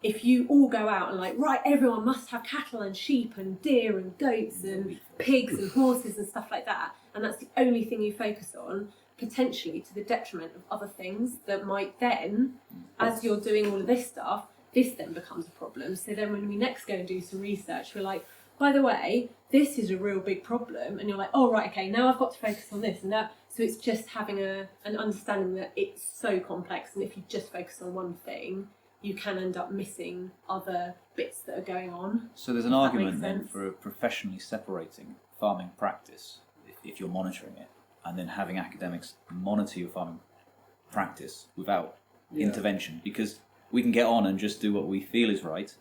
If you all go out and everyone must have cattle and sheep and deer and goats and pigs and horses and stuff like that, and that's the only thing you focus on, potentially to the detriment of other things that might then, as you're doing all of this stuff, this then becomes a problem. So then when we next go and do some research, we're like, by the way, this is a real big problem, and you're like, oh right, okay, now I've got to focus on this and that. So it's just having an understanding that it's so complex, and if you just focus on one thing, you can end up missing other bits that are going on. So there's an argument then for professionally separating farming practice, if you're monitoring it, and then having academics monitor your farming practice without intervention, because we can get on and just do what we feel is right.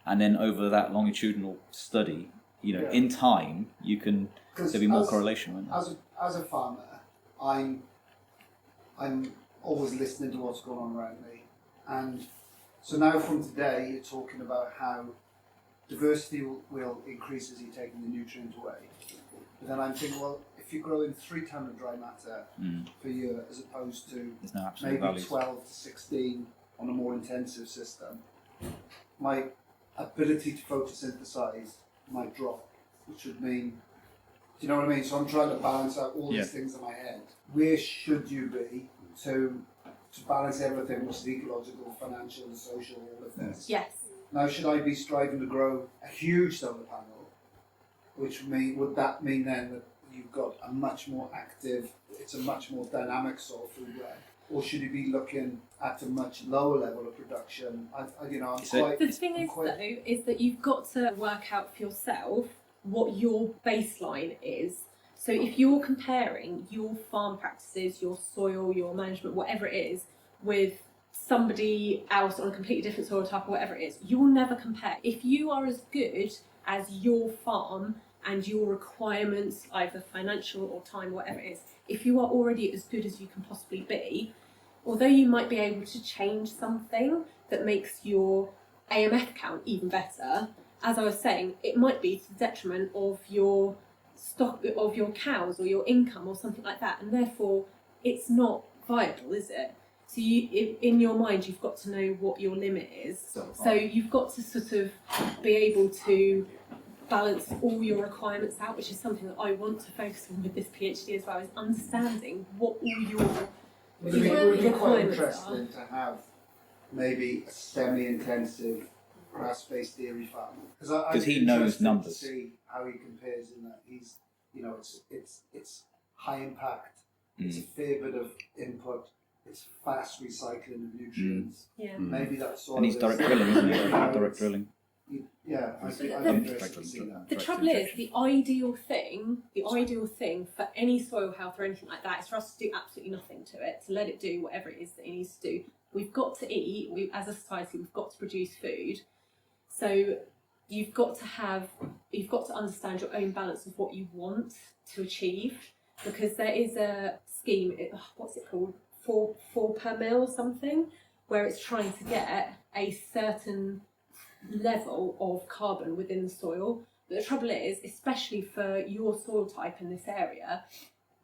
And then over that longitudinal study, in time, you can there'll be more correlation. As a farmer, I'm always listening to what's going on around me, and so now from today, you're talking about how diversity will increase as you're taking the nutrient away. But then I'm thinking, well, if you're growing 3 tonne of dry matter per year as opposed to There's no absolute maybe values. 12 to 16 on a more intensive system, my ability to photosynthesize might drop, which would mean, do you know what I mean? So I'm trying to balance out all these things in my head. Where should you be to balance everything, which is ecological, financial, and social, all of this? Yes. Now, should I be striving to grow a huge solar panel, would that mean then that you've got a much more active, it's a much more dynamic soil food web? Or should you be looking at a much lower level of production? The thing is, though, is that you've got to work out for yourself what your baseline is. So if you're comparing your farm practices, your soil, your management, whatever it is, with somebody else on a completely different soil type or whatever it is, you will never compare. If you are as good as your farm and your requirements, either financial or time, whatever it is, if you are already as good as you can possibly be, although you might be able to change something that makes your AMF count even better, as I was saying, it might be to the detriment of your stock, of your cows or your income or something like that, and therefore it's not viable, is it? So in your mind, you've got to know what your limit is. So you've got to sort of be able to balance all your requirements out, which is something that I want to focus on with this PhD as well, is understanding what all your It would be quite requirements are. interesting to have maybe a semi-intensive grass-based dairy farm, Because he knows numbers. To see how he compares in that he's, it's high impact, it's a fair bit of input, it's fast recycling of nutrients. Yeah. Maybe that's all. And he's direct drilling, isn't he? Direct drilling. Yeah, I'd So be the- interested to see that. The trouble is, the ideal thing for any soil health or anything like that is for us to do absolutely nothing to it, to let it do whatever it is that it needs to do. We've got to eat, as a society, we've got to produce food. So you've got to understand your own balance of what you want to achieve, because there is a scheme, what's it called, 4 per mil or something, where it's trying to get a certain level of carbon within the soil. But the trouble is, especially for your soil type in this area,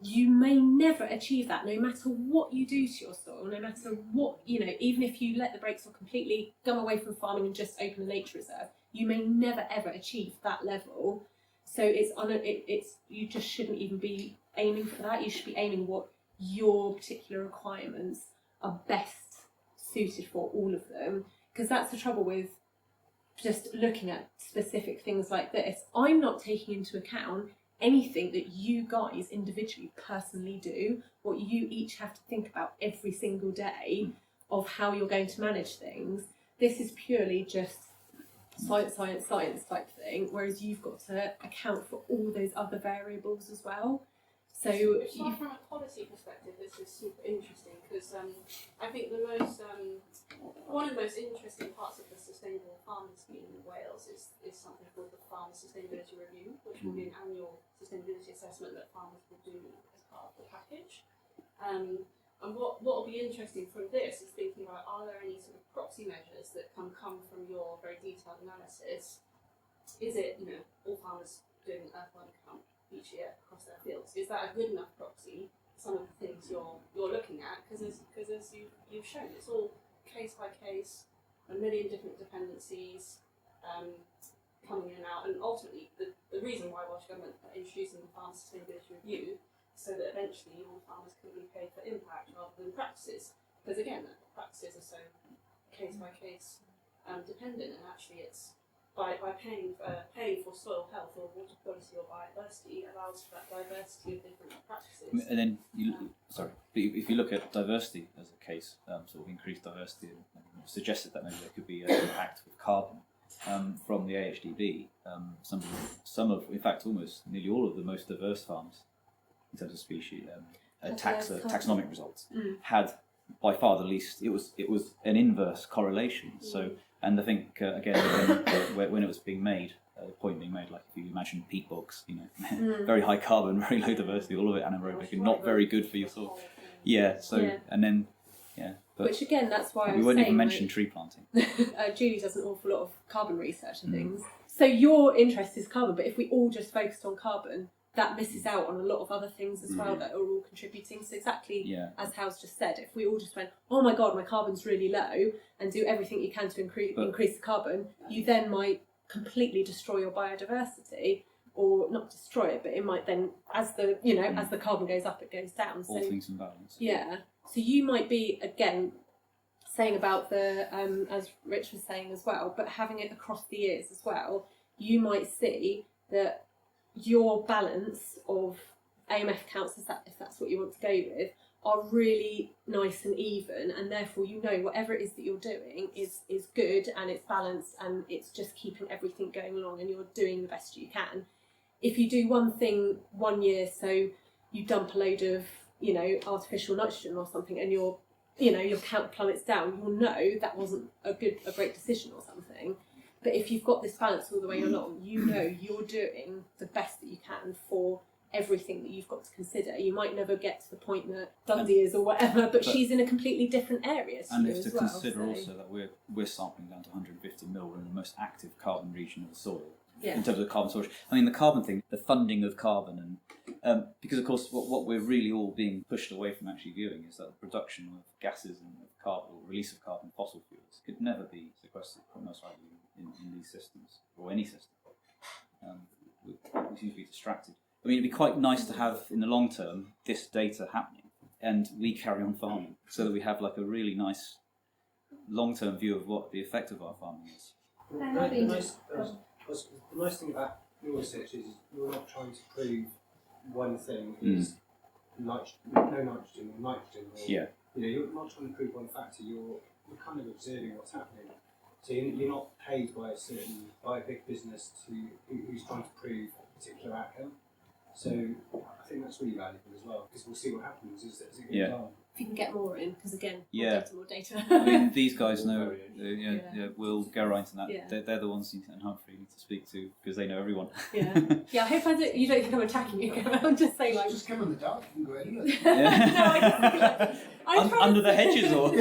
you may never achieve that, no matter what you do to your soil, no matter what, even if you let the brakes off completely, come away from farming and just open a nature reserve, you may never ever achieve that level. So you just shouldn't even be aiming for that. You should be aiming what your particular requirements are best suited for, all of them, because that's the trouble with just looking at specific things like this. I'm not taking into account anything that you guys individually personally do, what you each have to think about every single day of how you're going to manage things. This is purely just science type thing, whereas you've got to account for all those other variables as well. So from a policy perspective, this is super interesting, because I think one of the most interesting parts of the Sustainable Farming Scheme in Wales is something called the Farm Sustainability Review, which will be an annual sustainability assessment that farmers will do as part of the package. And what will be interesting from this is thinking about, are there any sort of proxy measures that can come from your very detailed analysis? Is it, all farmers doing an earthworm count each year across their fields? Is that a good enough proxy? Some of the things you're looking at, because as you've shown, it's all case by case, a million different dependencies coming in and out, and ultimately the reason why Welsh Government are introducing the Farm Sustainability Review is so that eventually all farmers can be paid for impact rather than practices, because again, the practices are so case by case dependent, and actually it's by paying for soil health or water quality or biodiversity allows for that diversity of different practices. And then if you look at diversity as a case, sort of increased diversity, and suggested that maybe there could be an impact with carbon from the AHDB. Some of, in fact, almost nearly all of the most diverse farms in terms of species, taxonomic results had by far the least. It was an inverse correlation. So. And I think, again, when it was being made, the point being made, like if you imagine peat bogs, very high carbon, very low diversity, all of it anaerobic and not very good for your soil. And then, But which again, that's why we won't even mention tree planting. Julie does an awful lot of carbon research and things. So your interest is carbon, but if we all just focused on carbon, that misses out on a lot of other things as well that are all contributing. So exactly as Hal's just said, if we all just went, oh my God, my carbon's really low, and do everything you can to increase the carbon, you then might completely destroy your biodiversity. Or not destroy it, but it might then, as the as the carbon goes up, it goes down. All things in balance. Yeah. So you might be again saying about the as Rich was saying as well, but having it across the years as well, you might see that your balance of AMF counts, if that's what you want to go with, are really nice and even, and therefore whatever it is that you're doing is good and it's balanced and it's just keeping everything going along and you're doing the best you can. If you do one thing one year, so you dump a load of, artificial nitrogen or something, and your count plummets down, you'll know that wasn't a great decision or something. But if you've got this balance all the way along, you're doing the best that you can for everything that you've got to consider. You might never get to the point that Dundee is or whatever, but she's in a completely different area to and you if as to well. consider also that we're sampling down to 150 mil in the most active carbon region of the soil. Yeah. In terms of carbon storage. I mean, the carbon thing, the funding of carbon, and because of course what we're really all being pushed away from actually viewing is that the production of gases and of carbon, or release of carbon, fossil fuels, could never be sequestered, most likely, in these systems, or any system. We seem to be distracted. I mean, it'd be quite nice to have, in the long term, this data happening, and we carry on farming, so that we have like a really nice long-term view of what the effect of our farming is. The nice thing about your research is you're not trying to prove one thing is no nitrogen or nitrogen. Or, you're not trying to prove one factor. You're kind of observing what's happening. So you're not paid by a big business who's trying to prove a particular outcome. So I think that's really valuable as well, because we'll see what happens as it goes on. If you can get more in, because again, more data. I mean, these guys know. We'll go right into that. Yeah. They're the ones and Humphrey need to speak to because they know everyone. I hope you don't think I'm attacking you. I'm just saying, like, just come in the dark. You can go anywhere. Under the hedges, or.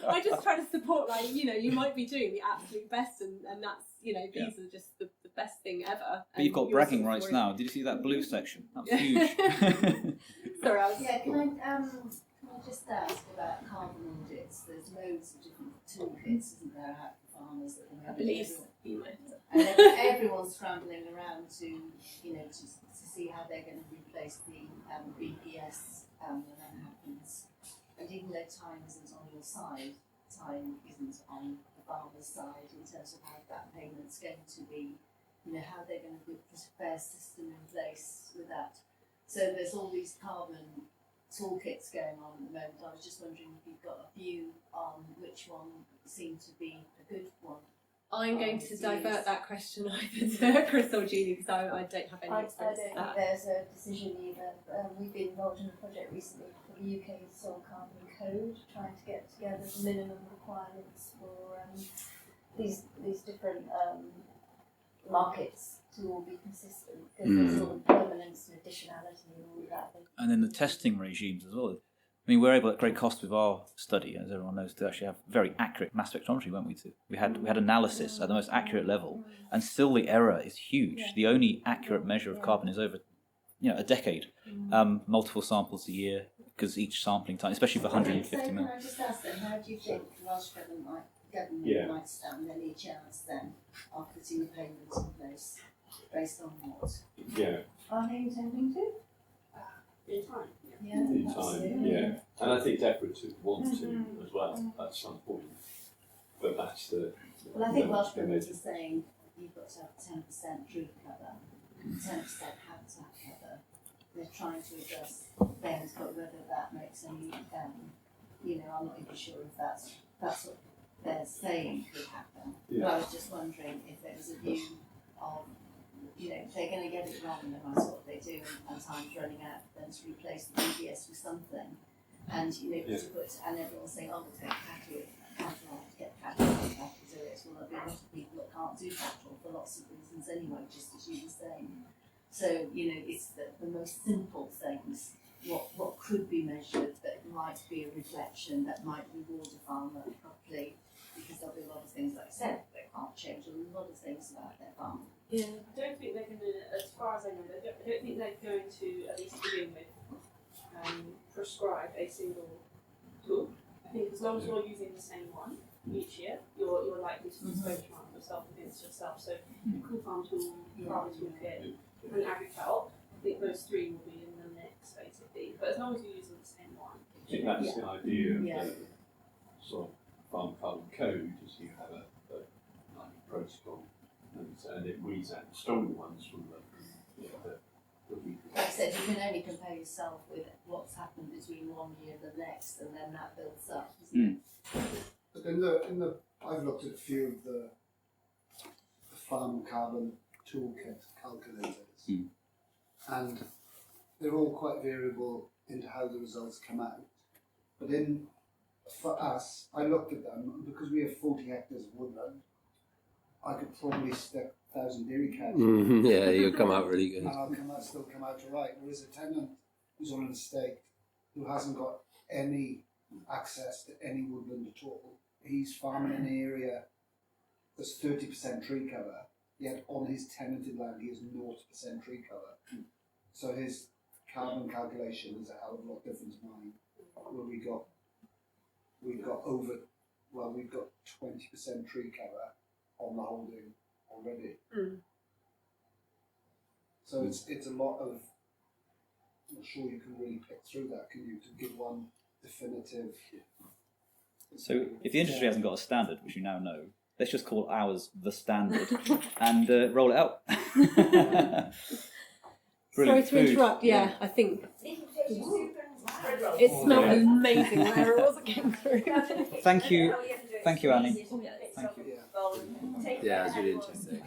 I just try to support. You might be doing the absolute best, and that's these are just the best thing ever. But you've got bragging rights now. Did you see that blue section? That was huge. Sorry, I was. Yeah, can I just ask about carbon audits? There's loads of different toolkits, isn't there, out for farmers at the moment? I believe so. And everyone's scrambling around to see how they're going to replace the BPS when that happens. And even though time isn't on your side, time isn't on the farmer's side in terms of how that payment's going to be, how they're going to put a fair system in place with that. So there's all these carbon toolkits going on at the moment. I was just wondering if you've got a view on which one seemed to be a good one. I'm going to divert that question either to Chris or Julie, because I don't have any experience. I don't think there's a decision either. We've been involved in a project recently for the UK Soil Carbon Code, trying to get together the minimum requirements for these different markets to all be consistent, because there's all the permanence and additionality and all of that. And then the testing regimes as well. I mean, we're able at great cost with our study, as everyone knows, to actually have very accurate mass spectrometry, weren't we? We had analysis at the most accurate level, and still the error is huge. Yeah. The only accurate measure of carbon is over, a decade. Multiple samples a year, because each sampling time, especially for 150 mil. Can I just ask then, how do you think the Welsh government might stand any chance then of putting the payments in place based on what? Yeah. Are they intending to? In time. In time, yeah. And I think DEFRA would want to as well at some point. But that's the. Well, I think Welsh government is saying you've got to have 10% tree cover, 10% habitat cover. They're trying to adjust things, but whether that makes any, I'm not even sure if that's what they're saying could happen. Yeah. But I was just wondering if there was a view of, if they're going to get it wrong no matter what they do, and time's running out, then to replace the BBS with something, and to put, and everyone's saying, oh, we'll take cattle, to get cattle do it. Well, there'll be a lot of people that can't do cattle for lots of reasons anyway, just as you were saying. So, it's the most simple things, what could be measured that might be a reflection, that might reward a farmer properly, because there'll be a lot of things, like I said, that can't change a lot of things about their farm. Yeah, I don't think they're going to, as far as I know, I don't think they're going to, at least begin with, prescribe a single tool. I think as long as you're using the same one each year, you're likely to benchmark yourself against yourself. So, Cool Farm Tool, Farmer Toolkit, and AgriCalc, I think those three will be in the mix basically. But as long as you're using the same one. I think that's the idea of the sort of farm carbon code, is you have a protocol, and it reads out the stronger ones from the weaker. Like I said, you can only compare yourself with what's happened between one year and the next, and then that builds up. But I've looked at a few of the farm carbon toolkit calculators, and they're all quite variable into how the results come out. But for us, I looked at them because we have 40 hectares of woodland. I could probably stick 1,000 dairy cows. Yeah, you'll come out really good. And I'll still come out all right. There is a tenant who's on an estate who hasn't got any access to any woodland at all. He's farming in an area that's 30% tree cover, yet on his tenanted land he has 0% tree cover. So his carbon calculation is a hell of a lot different to mine, where we've got 20% tree cover on the holding already. So it's a lot of, I'm not sure you can really pick through that, can you, to give one definitive. So if the industry hasn't got a standard, which you now know, let's just call ours the standard and roll it out. Sorry to interrupt, I think it smelled amazing where it was getting through. Thank you, Annie. Yeah, it was really interesting.